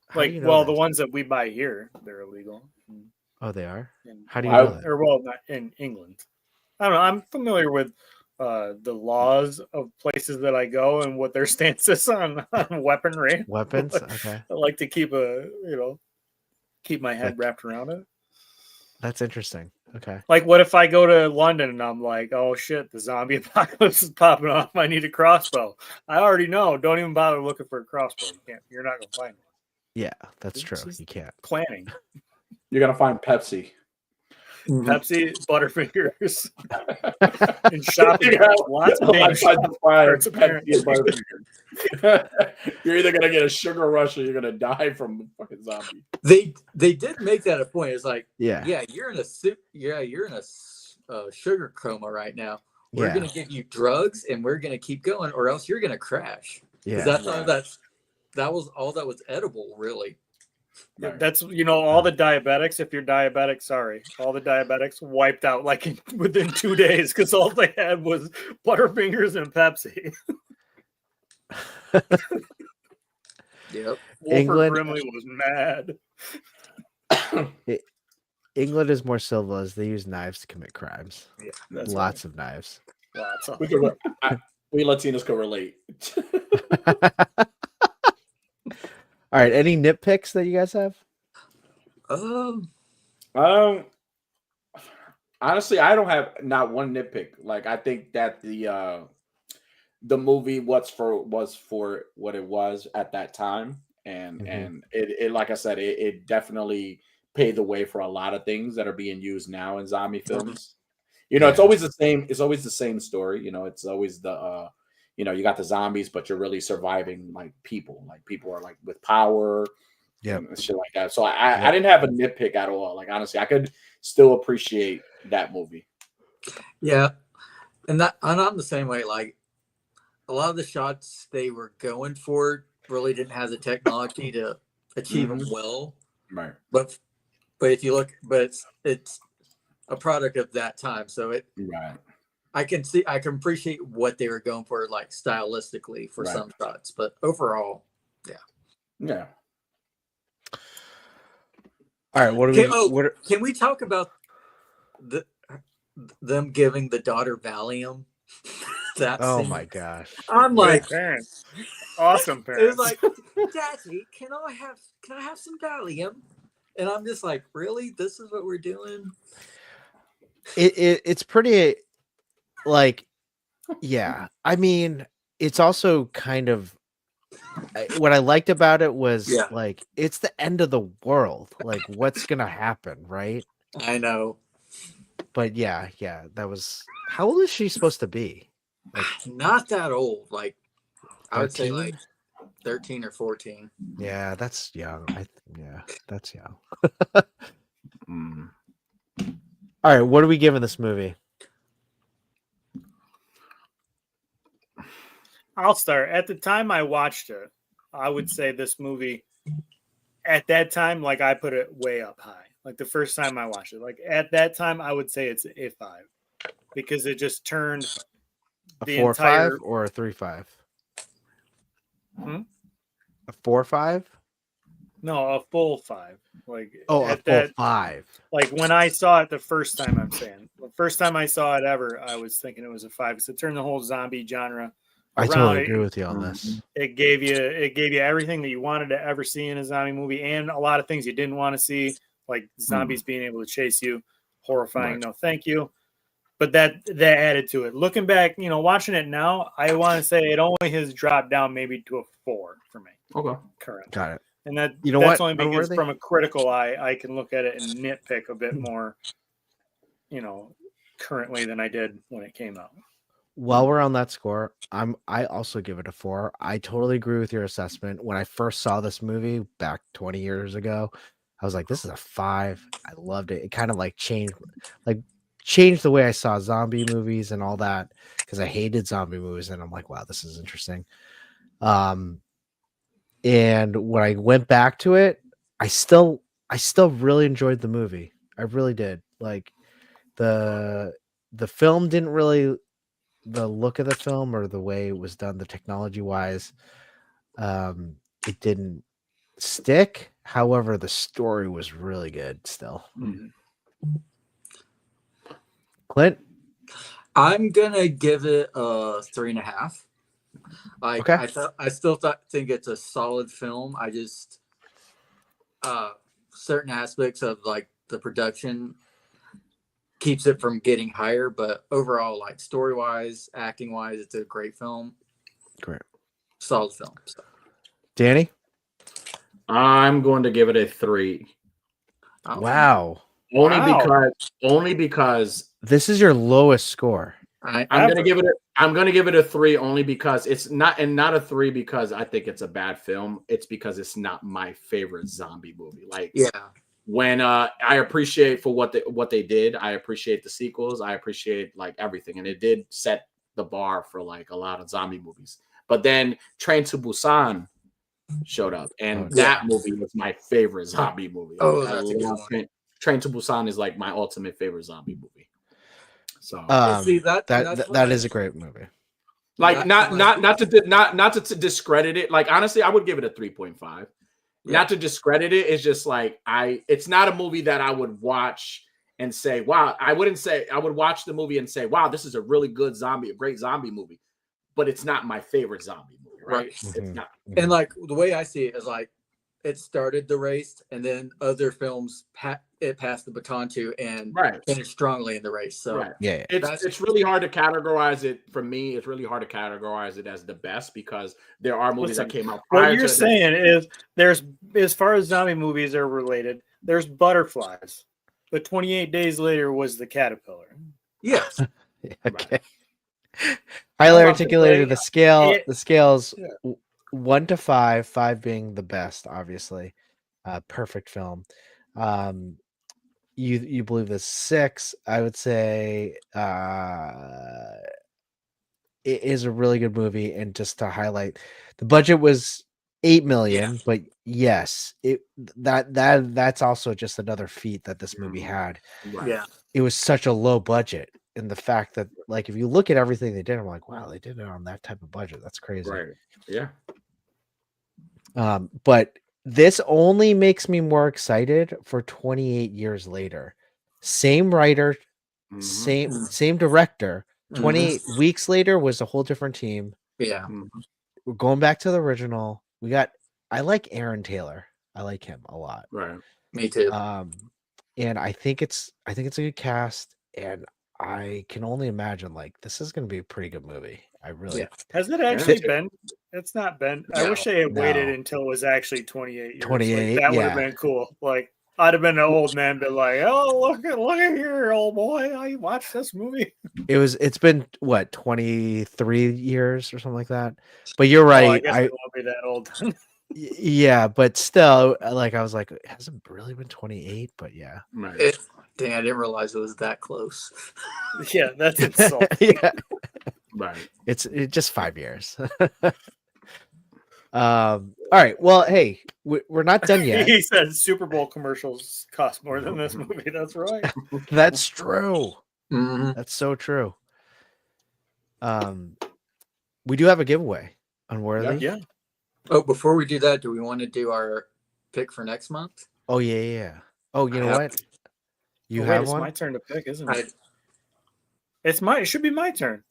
How do Like, you know well, the this? ones that we buy here, they're illegal. Oh, they are. In, How do you know that? Or well, not in England. I don't know. I'm familiar with the laws of places that I go and what their stance is on weaponry. Weapons? Okay. I like to keep keep my head Like- wrapped around it. That's interesting. Okay. Like, what if I go to London and I'm like, oh shit, the zombie apocalypse is popping off. I need a crossbow. I already know. Don't even bother looking for a crossbow. You're not gonna find it. Yeah, that's It's true. just- You can't. Planning. You're gonna find Pepsi. Pepsi, Butterfingers, and shopping. You're gonna- Lots of Left damn side to fire, carts, apparently. Pepsi and Butterfingers. You're either gonna get a sugar rush or you're gonna die from a fucking zombie. They did make that a point. It's like, Yeah. yeah, you're in a sugar coma right now. We're Yeah. gonna give you drugs and we're gonna keep going, or else you're gonna crash. Yeah. That's all that was all that was edible, really. Right. That's all the diabetics. If you're diabetic, sorry, all the diabetics wiped out like within 2 days because all they had was Butterfingers and Pepsi. Yep. Wilford Brimley was mad. England is more civilized. They use knives to commit crimes. Yeah, That's Lots of knives. Lots of. We Latinos can relate. All right. Any nitpicks that you guys have? Honestly, I don't have not one nitpick. Like, I think that the movie was for what it was at that time, and it like I said, it definitely paved the way for a lot of things that are being used now in zombie films. It's always the same. It's always the same story. It's always the you got the zombies, but you're really surviving like people. Like people are like with power, and shit like that. So I didn't have a nitpick at all. Like honestly, I could still appreciate that movie. Yeah, and I'm the same way. Like a lot of the shots they were going for really didn't have the technology to achieve them well. Right. But if you look, it's a product of that time. So right. I can appreciate what they were going for, like stylistically for some shots, but overall, yeah. All right. Can we talk about them giving the daughter Valium? Oh scene. my gosh! I'm like, parents. Awesome parents. it's like, Daddy, can I have some Valium? And I'm just like, really? This is what we're doing? It's pretty, like, yeah. I mean, it's also kind of what I liked about it was like it's the end of the world. Like, what's gonna happen, right? I know, but yeah, that was. How old is she supposed to be? Like, not that old. Like, 13? I would say 13? like 13 or 14. Yeah, that's young. That's young. All right, what are we giving this movie? I'll start. At the time I watched it, I would say this movie, at that time, like I put it way up high. Like the first time I watched it, like at that time, I would say it's a 5 because it just turned A the 4.5 entire or a 3.5? A 4.5? No, a full 5. Like a full 5. Like when I saw it the first time, I'm saying the first time I saw it ever, I was thinking it was a 5 because it turned the whole zombie genre. I totally agree with you on this. It gave you everything that you wanted to ever see in a zombie movie, and a lot of things you didn't want to see, like zombies being able to chase you. Horrifying. Right. No, thank you. But that added to it. Looking back, watching it now, I want to say it only has dropped down maybe to a 4 for me. Okay. Currently. Got it. And that's what? only because from a critical eye, I can look at it and nitpick a bit more, currently than I did when it came out. While we're on that score, I also give it a 4. I totally agree with your assessment. When I first saw this movie back 20 years ago, I was like, this is a 5. I loved it. It kind of like changed the way I saw zombie movies and all that, because I hated zombie movies, and I'm like, wow, this is interesting. And when I went back to it, I still I still really enjoyed the movie. I really did. Like the film didn't really, the look of the film or the way it was done, the technology wise, it didn't stick. However, the story was really good still. Mhm. Clint? I'm gonna give it a 3.5. Like Okay. I still think it's a solid film. I just certain aspects of like the production keeps it from getting higher, but overall, like story wise, acting wise, it's a great film. Great. Solid film. So. Danny? I'm going to give it a 3. Oh, Wow. Only because This is your lowest score. I'm gonna give it a 3 only because it's not, and not a 3 because I think it's a bad film. It's because it's not my favorite zombie movie. Like, yeah. When I appreciate for what they did, I appreciate the sequels, I appreciate like everything, and it did set the bar for like a lot of zombie movies. But then Train to Busan showed up, and that movie was my favorite zombie movie. Oh, Like, that's a good one. Train to Busan is like my ultimate favorite zombie movie. So See, that's that is a great movie. like not to discredit it. Like honestly, I would give it a 3.5. Not to discredit it. It's just like it's not a movie that I would watch and say, wow. I wouldn't say I would watch the movie and say, wow, this is a really good a great zombie movie. But it's not my favorite zombie movie, right? Mm-hmm. It's not. And like the way I see it is like it started the race, and then other films it passed the baton to and finished strongly in the race. So yeah, it's really hard to categorize it. For me, it's really hard to categorize it as the best because there are movies that came out prior. What you're saying is there's, as far as zombie movies are related, there's Butterflies, but 28 Days Later was the Caterpillar. Yes. Okay. Highly articulated. The scales 1 to 5, 5 being the best, obviously. Perfect film. You believe this 6? I would say it is a really good movie. And just to highlight, the budget was $8 million, but yes, that's also just another feat that this movie had. Yeah, it was such a low budget, and the fact that, like, if you look at everything they did, I'm like, wow, they did it on that type of budget. That's crazy. Right. Yeah. But this only makes me more excited for 28 years later. Same writer, same director. 28 weeks later was a whole different team. Yeah. We're going back to the original. I like Aaron Taylor. I like him a lot. Right. Me too. And I think it's a good cast, and I can only imagine like this is going to be a pretty good movie. I really Has it actually been? It's not been. I wish they had waited until it was actually 28 years. 28. Like, that would have been cool. Like I'd have been an old man, but like, oh look at here, old boy. I watched this movie. It's been what, 23 years or something like that. But you're right. I guess I won't be that old. Yeah, but still, like I was like, it hasn't really been 28, but yeah. Right. Dang, I didn't realize it was that close. Yeah, that's insult. Yeah. Right. It's just 5 years. All right. Well, hey, we're not done yet. He said Super Bowl commercials cost more than this movie. That's right. That's true. Mm-hmm. That's so true. We do have a giveaway. Unworthy. Yeah. Oh, before we do that, do we want to do our pick for next month? Oh yeah. Oh, you know what? You wait, have it's one. my turn to pick, isn't it? It should be my turn.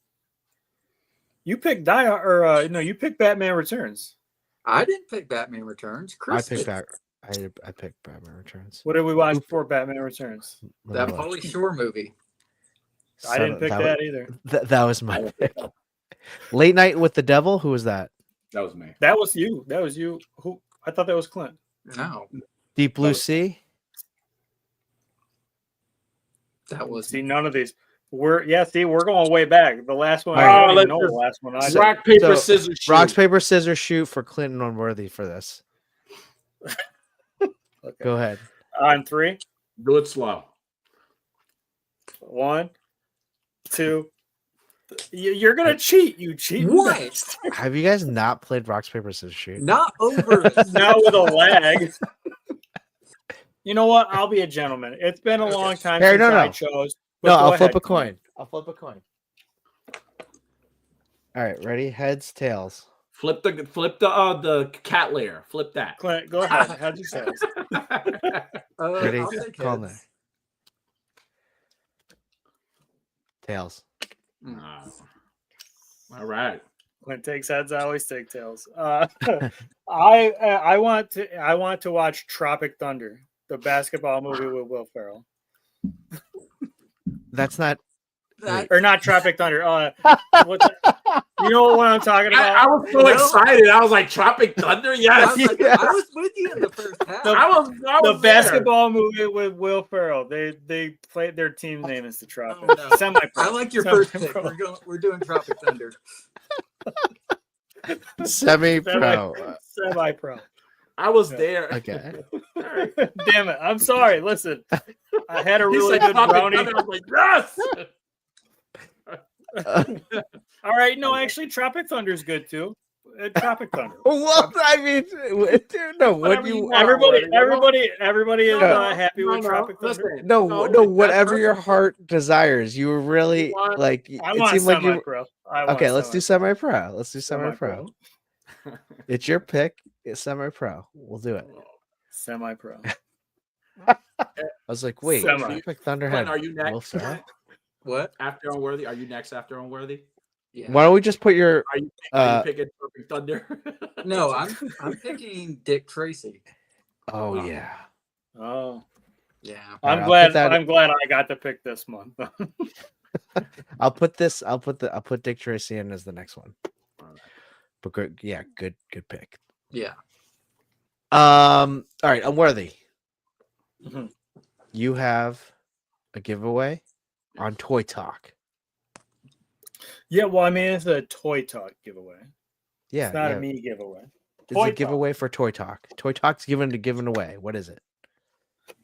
You picked you picked Batman Returns. I didn't pick Batman Returns. Chris I picked Batman Returns. What did we watch before Batman Returns? That Pauly Shore movie. I didn't pick that either. That was my pick. Late Night with the Devil. Who was that? That was me. That was you. That was you. Who? I thought that was Clint. No. Deep Blue Sea. That was none of these. We're going way back. The last one. I don't even know the last one. Rock, paper, scissors, shoot. Rock, paper, scissors, shoot for Clinton Unworthy for this. Okay. Go ahead. On 3. Do it slow. 1, 2. You're gonna cheat. You cheat. What? Have you guys not played Rock, paper, scissors, shoot? Not over. Now with a lag. You know what? I'll be a gentleman. It's been a long time Here, since no, I no. chose. No, but go I'll ahead, flip a Clint. coin. I'll flip a coin. All right, ready? Heads, tails. Flip the cat layer. Flip that. Clint, go ahead. How'd you say this? Ready? I'll take Call heads. it. Tails. All right. Clint takes heads. I always take tails. I want to watch Tropic Thunder, the basketball movie with Will Ferrell, That's not. That- or not Tropic Thunder. You know what I'm talking about? I was so No. excited. I was like, Tropic Thunder? I Yes. was, like, Yes. I was with you in the first half. I was The there. basketball movie with Will Ferrell. They played their team name is the Tropic. Oh, no. Semi-pro. I like your first pick. Semi-pro. We're doing Tropic Thunder. Semi-pro. Semi-pro. I was there. Okay. Damn it! I'm sorry. Listen, I had a He really said good Tropic brownie. Thunder. I was like, yes. All right, no, actually, Tropic Thunder is good too. Tropic Thunder. Well, I mean, dude, no. What Whatever do you you want? want. Everybody is happy with Tropic Thunder. Listen, No, no, whatever your that's heart desires. You were really You want- like. I It want seemed like you. semi-pro. Okay, let's do semi-pro. Let's do Semi-pro. semi-pro. It's your pick. It's semi-pro. We'll do it. Semi-pro. I was like, wait, Semi. Tropic Thunderhead. Clint, are you Will next? Ferrell? What? After Unworthy? Are you next after Unworthy? Yeah. Why don't we just put your? Are you picking Tropic Thunder? No, I'm picking Dick Tracy. Oh yeah. Oh, Yeah. I'm I'll glad. put that- I'm glad I got to pick this month. I'll put Dick Tracy in as the next one. But good, yeah, good pick. Yeah. All right, Unworthy. Mhm. You have a giveaway on Toy Talk. Yeah, well, I mean, it's a Toy Talk giveaway. Yeah, It's not yeah. a me giveaway. It's Toy a Talk. giveaway for Toy Talk. Toy Talk's given away. What is it?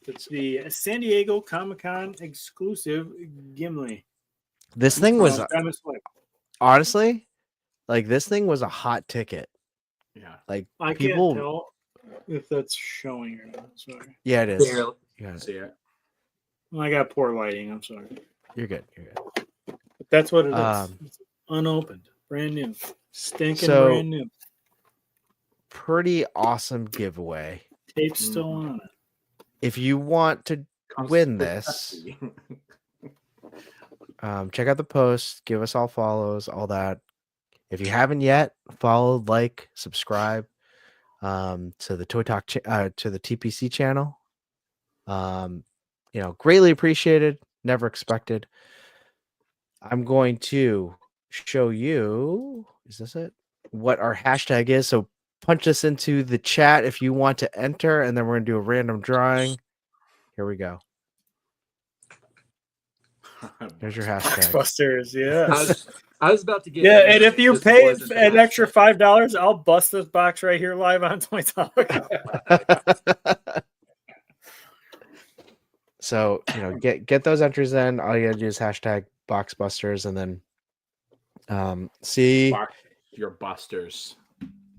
It's the San Diego Comic-Con exclusive Gimli. This thing was Travis Swift. honestly, like this thing was a hot ticket. Yeah. Like I people, can't tell if that's showing or not. Sorry. yeah, it is. Barely. You got it. See it. I got poor lighting. I'm sorry. You're good. You're good. But that's what it is. Um, It's unopened, brand new, stinking So- brand new. Pretty awesome giveaway. Tape's still on it. If you want to win this, check out the post. Give us all follows, all that. If you haven't yet, follow, like, subscribe to the Toy Talk to the TPC channel. Greatly appreciated. Never expected. I'm going to show you. Is this it? What our hashtag is. So punch us into the chat if you want to enter, and then we're gonna do a random drawing. Here we go. There's your hashtag. Busters, yeah. I was about to get. Yeah, and if you Just pay wasn't an that. extra $5, I'll bust this box right here live on Toy Talk. So get those entries in. All you gotta do is hashtag boxbusters, and then see. Your busters.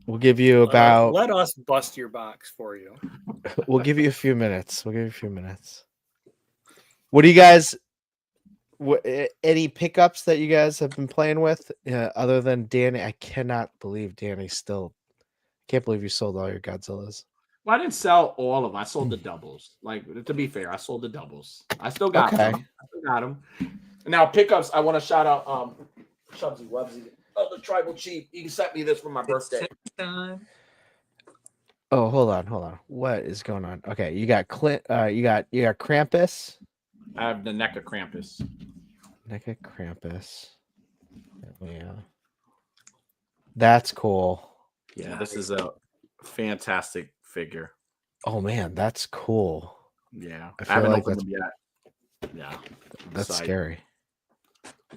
We'll give you about. Let us bust your box for you. We'll give you a few minutes. We'll give you a few minutes. What do you guys? Any pickups that you guys have been playing with other than Danny? I cannot believe Danny still. Can't believe you sold all your Godzillas. Well, I didn't sell all of them. I sold the doubles. Like, to be fair, I sold the doubles. I still got Okay. them. I still got them. Now, pickups, I want to shout out Chubsy Wubsy of the Tribal Chief. He sent me this for my birthday. Time. Oh, hold on. What is going on? Okay, you got Clint. You got Krampus. I have the NECA Krampus. NECA Krampus. Yeah, that's cool. Yeah, this is a fantastic figure. Oh man, that's cool. Yeah, I I, feel haven't like opened them yet. Yeah, That's excited. scary.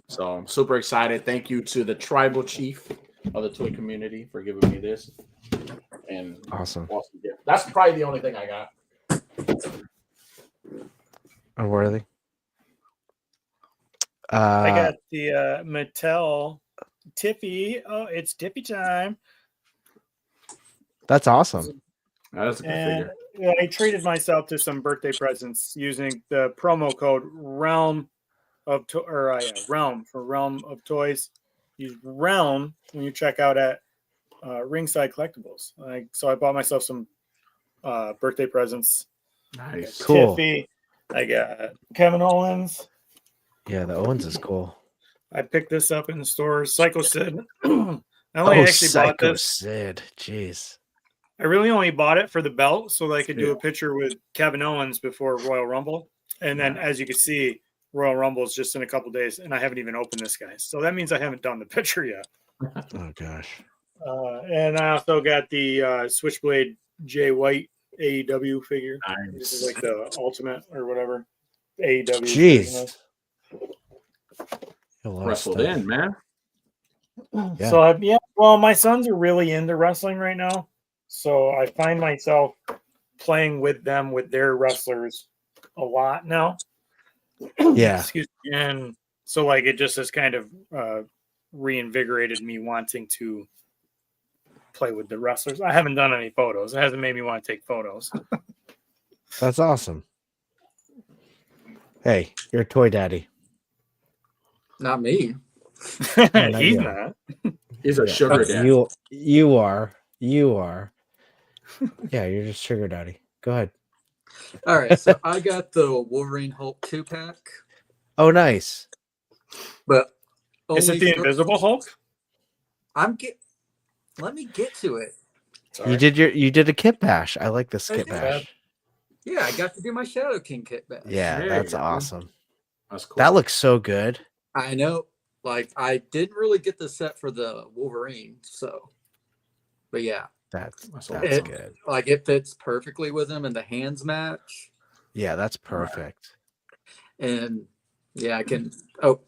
So I'm super excited. Thank you to the Tribal Chief of the toy community for giving me this. And Awesome. awesome gift. That's probably the only thing I got. Unworthy. I got the Mattel Tiffy. Oh, it's Tiffy time. That's awesome. That's a good And figure. I treated myself to some birthday presents using the promo code Realm of Realm for Realm of Toys. Use Realm when you check out at Ringside Collectibles. So I bought myself some birthday presents. Nice. Cool. Tiffy. I got Kevin Owens. Yeah, the Owens is cool. I picked this up in the store. Psycho Sid. I only actually bought Psycho this. Sid. Jeez. I really only bought it for the belt so that I could do a picture with Kevin Owens before Royal Rumble. And then, as you can see, Royal Rumble is just in a couple days, and I haven't even opened this guy. So that means I haven't done the picture yet. Oh gosh. And I also got the Switchblade Jay White AEW figure. This is like the ultimate or whatever AEW. Jeez. Wrestled in, man. Yeah. So well, my sons are really into wrestling right now, so I find myself playing with them with their wrestlers a lot now. Yeah. Excuse me. And so like it just has kind of reinvigorated me wanting to play with the wrestlers. I haven't done any photos. It hasn't made me want to take photos. That's awesome. Hey, you're a toy daddy. Not me. not He's you. not. He's a sugar daddy. You are. Yeah, you're just sugar daddy. Go ahead. All right, so I got the Wolverine Hulk 2-pack, Oh, nice. but Is it only the for- Invisible Hulk? Let me get to it. Sorry. You did a kit bash. I like the skit did. bash. Yeah, I got to do my Shadow King kit back. Yeah, There that's you go. awesome. That's cool. That looks so good. I know. Like, I didn't really get the set for the Wolverine, so. But yeah, That's awesome. good. like it fits perfectly with him, and the hands match. Yeah, that's perfect. And yeah, I can. Oh,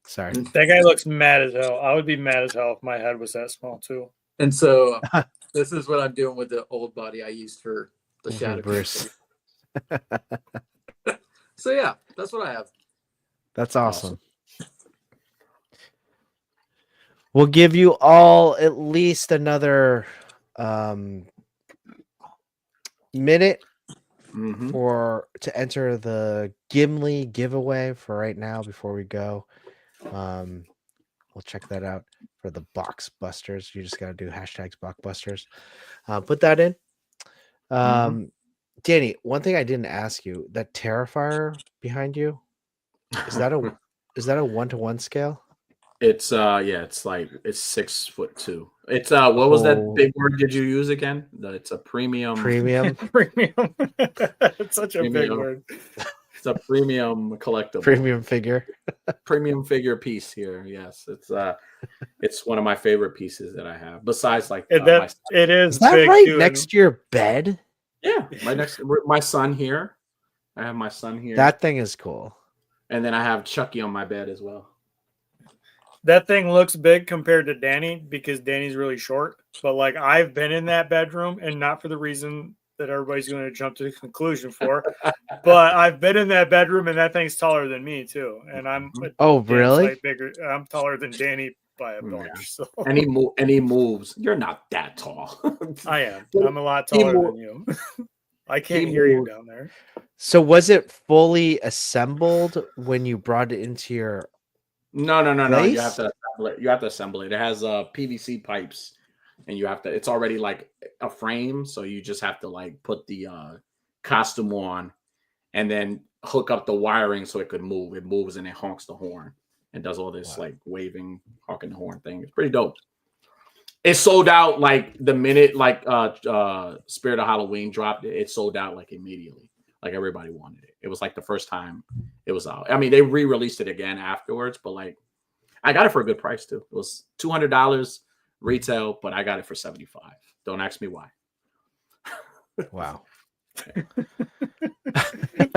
Sorry. That guy looks mad as hell. I would be mad as hell if my head was that small too. and so this is what I'm doing with the old body I used for the Okay, Shadow Bruce. King. So yeah, that's what I have. That's awesome. We'll give you all at least another minute Mhm. to enter the Gimli giveaway for right now before we go. We'll check that out for the box busters. You just got to do hashtags blockbusters. Put that in. Danny, one thing I didn't ask you, that Terrifier behind you, is that a 1-to-1 scale? It's it's 6'2". It's what was that big word did you use again? It's a premium. Premium It's such a big word. It's a premium collectible. premium figure. Premium figure piece here. Yes, it's one of my favorite pieces that I have. Besides, like It is Is that big right too, next to your bed? yeah, my son here. I have my son here. That thing is cool. And then I have Chucky on my bed as well. That thing looks big compared to Danny because Danny's really short. But like I've been in that bedroom, and not for the reason that everybody's going to jump to the conclusion for, but I've been in that bedroom, and that thing's taller than me too. And I'm really bigger. I'm taller than Danny by a bunch. Yeah. So And he moves. You're not that tall. I am. I'm a lot taller than you. I can't hear you down there. So was it fully assembled when you brought it into your No. place? You have to assemble it. You have to assemble it. It has PVC pipes, and you have to. It's already like a frame, so you just have to like put the costume on, and then hook up the wiring so it could move. It moves and it honks the horn and does all this like waving, honking the horn thing. It's pretty dope. It sold out like the minute like Spirit of Halloween dropped. It sold out like immediately. Like everybody wanted it. It was like the first time it was out. I mean, they re-released it again afterwards, but like I got it for a good price too. It was $200 retail, but I got it for $75. Don't ask me why. Wow.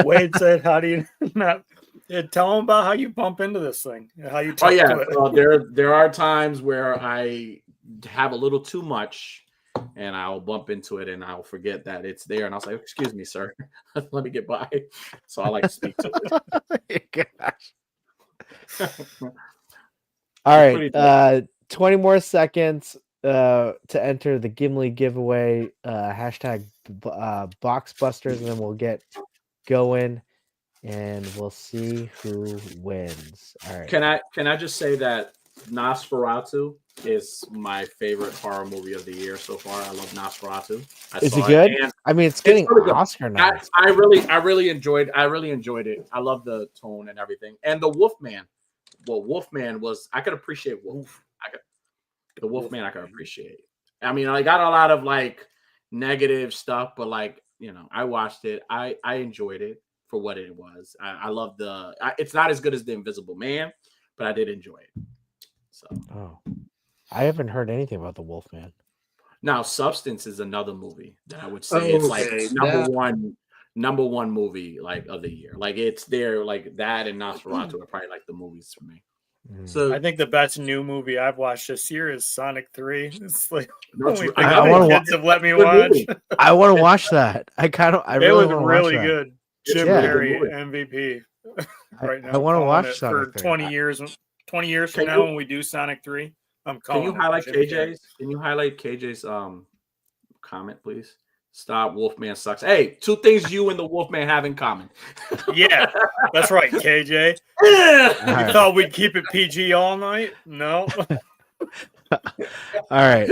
Wade said, "How do you not?" Yeah, tell them about how you bump into this thing. How you? Oh yeah, to it. there are times where I have a little too much, and I'll bump into it, and I'll forget that it's there, and I'll say, "Excuse me, sir, let me get by." So I like to speak to it. Gosh. All right, 20 more seconds. to enter the Gimli giveaway, hashtag Boxbusters, and then we'll get going and we'll see who wins. All right. Can I just say that Nosferatu is my favorite horror movie of the year so far. I love Nosferatu. Is it good? And I mean, it's getting really good. Oscar now. I really enjoyed it. I love the tone and everything. And the Wolfman. Well, Wolfman was, I could appreciate Wolf. The Wolfman I could appreciate. I mean, I got a lot of like negative stuff, but like, you know, I watched it. I enjoyed it for what it was. I love it's not as good as The Invisible Man, but I did enjoy it. So I haven't heard anything about the Wolfman. Now, Substance is another movie that I would say it's like number one movie like of the year. Like it's there, like that and Nosferatu are probably like the movies for me. So I think the best new movie I've watched this year is Sonic 3. It's like only I want kids have let me watch. I want to watch that. It was really good. Jim Carrey MVP right now. I want to watch Sonic for 3. 20 years. 20 years from now when we do Sonic 3, I'm calling. Can you highlight KJ's? Can you highlight KJ's comment, please? Stop. Wolfman sucks. Hey, 2 things you and the Wolfman have in common. Yeah, that's right, KJ. You thought we'd keep it PG all night? No. All right.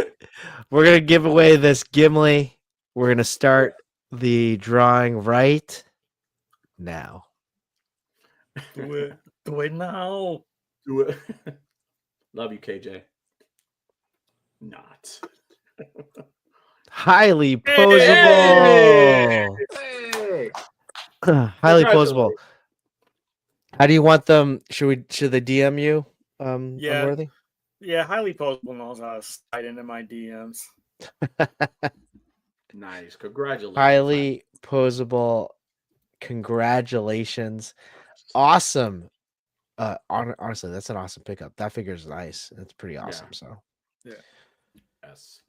We're going to give away this Gimli. We're going to start the drawing right now. Do it now. Do it. Love you, KJ. Not. Highly posable. Hey. Highly posable. How do you want them? Should they DM you? Yeah. Unworthy? Yeah, highly posable knows how to slide into my DMs. Nice. Congratulations. Highly posable. Congratulations. Awesome. Honestly, that's an awesome pickup. That figure is nice. It's pretty awesome. Yeah. So Yes.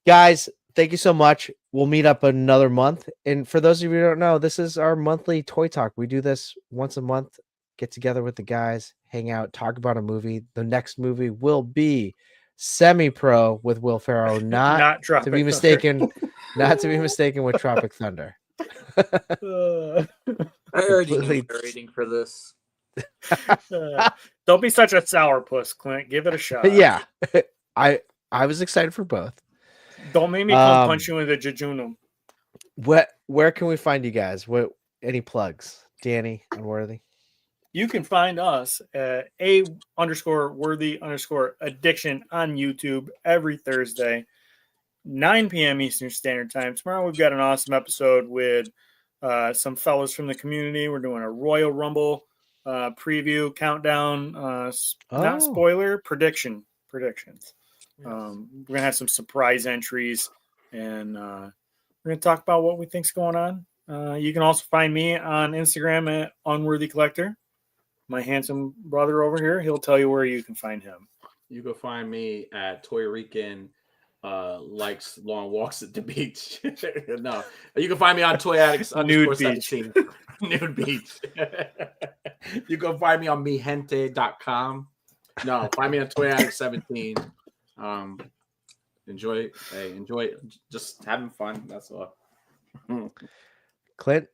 Guys, thank you so much. We'll meet up another month. And for those of you who don't know, this is our monthly Toy Talk. We do this once a month, get together with the guys, hang out, talk about a movie. The next movie will be Semi-Pro with Will Ferrell, not to be mistaken, not to be mistaken with Tropic Thunder. I already know the rating for this. Don't be such a sourpuss, Clint. Give it a shot. Yeah. I was excited for both. Don't make me come punch you in the jejunum. Where can we find you guys? Any plugs? Danny, Unworthy? You can find us at _worthy_addiction on YouTube every Thursday, 9 p.m. Eastern Standard Time. Tomorrow we've got an awesome episode with some fellas from the community. We're doing a Royal Rumble preview countdown. Not spoiler, predictions. Yes. We're gonna have some surprise entries, and we're gonna talk about what we think's going on. You can also find me on Instagram at Unworthy Collector. My handsome brother over here, he'll tell you where you can find him. You can find me at Toy Rican likes long walks at the beach. No, you can find me on Toy Addicts _17. Nude beach. You can find me on mihente.com. No, find me on Toy Addicts 17. Enjoy just having fun. That's all. Clint?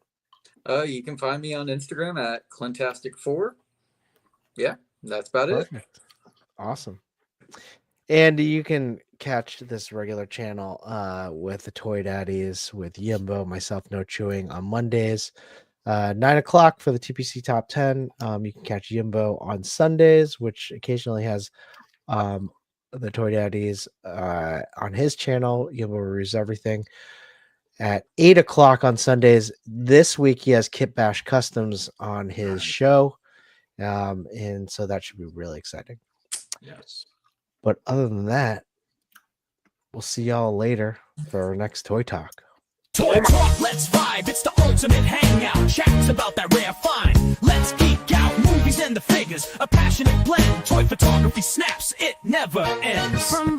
You can find me on Instagram at Clintastic4. Yeah, that's about it. Awesome. And you can catch this regular channel with the Toy Daddies, with Yimbo, myself, No Chewing, on Mondays, 9 o'clock for the TPC Top 10. You can catch Yimbo on Sundays, which occasionally has the Toy Daddies on his channel. Yimbo reviews everything. At 8 o'clock on Sundays. This week he has Kit Bash Customs on his show. And so that should be really exciting. Yes. But other than that, we'll see y'all later for our next Toy Talk. Toy Talk, let's vibe. It's the ultimate hangout. Chats about that rare find. Let's geek out. Movies and the figures. A passionate blend. Toy photography snaps. It never ends. From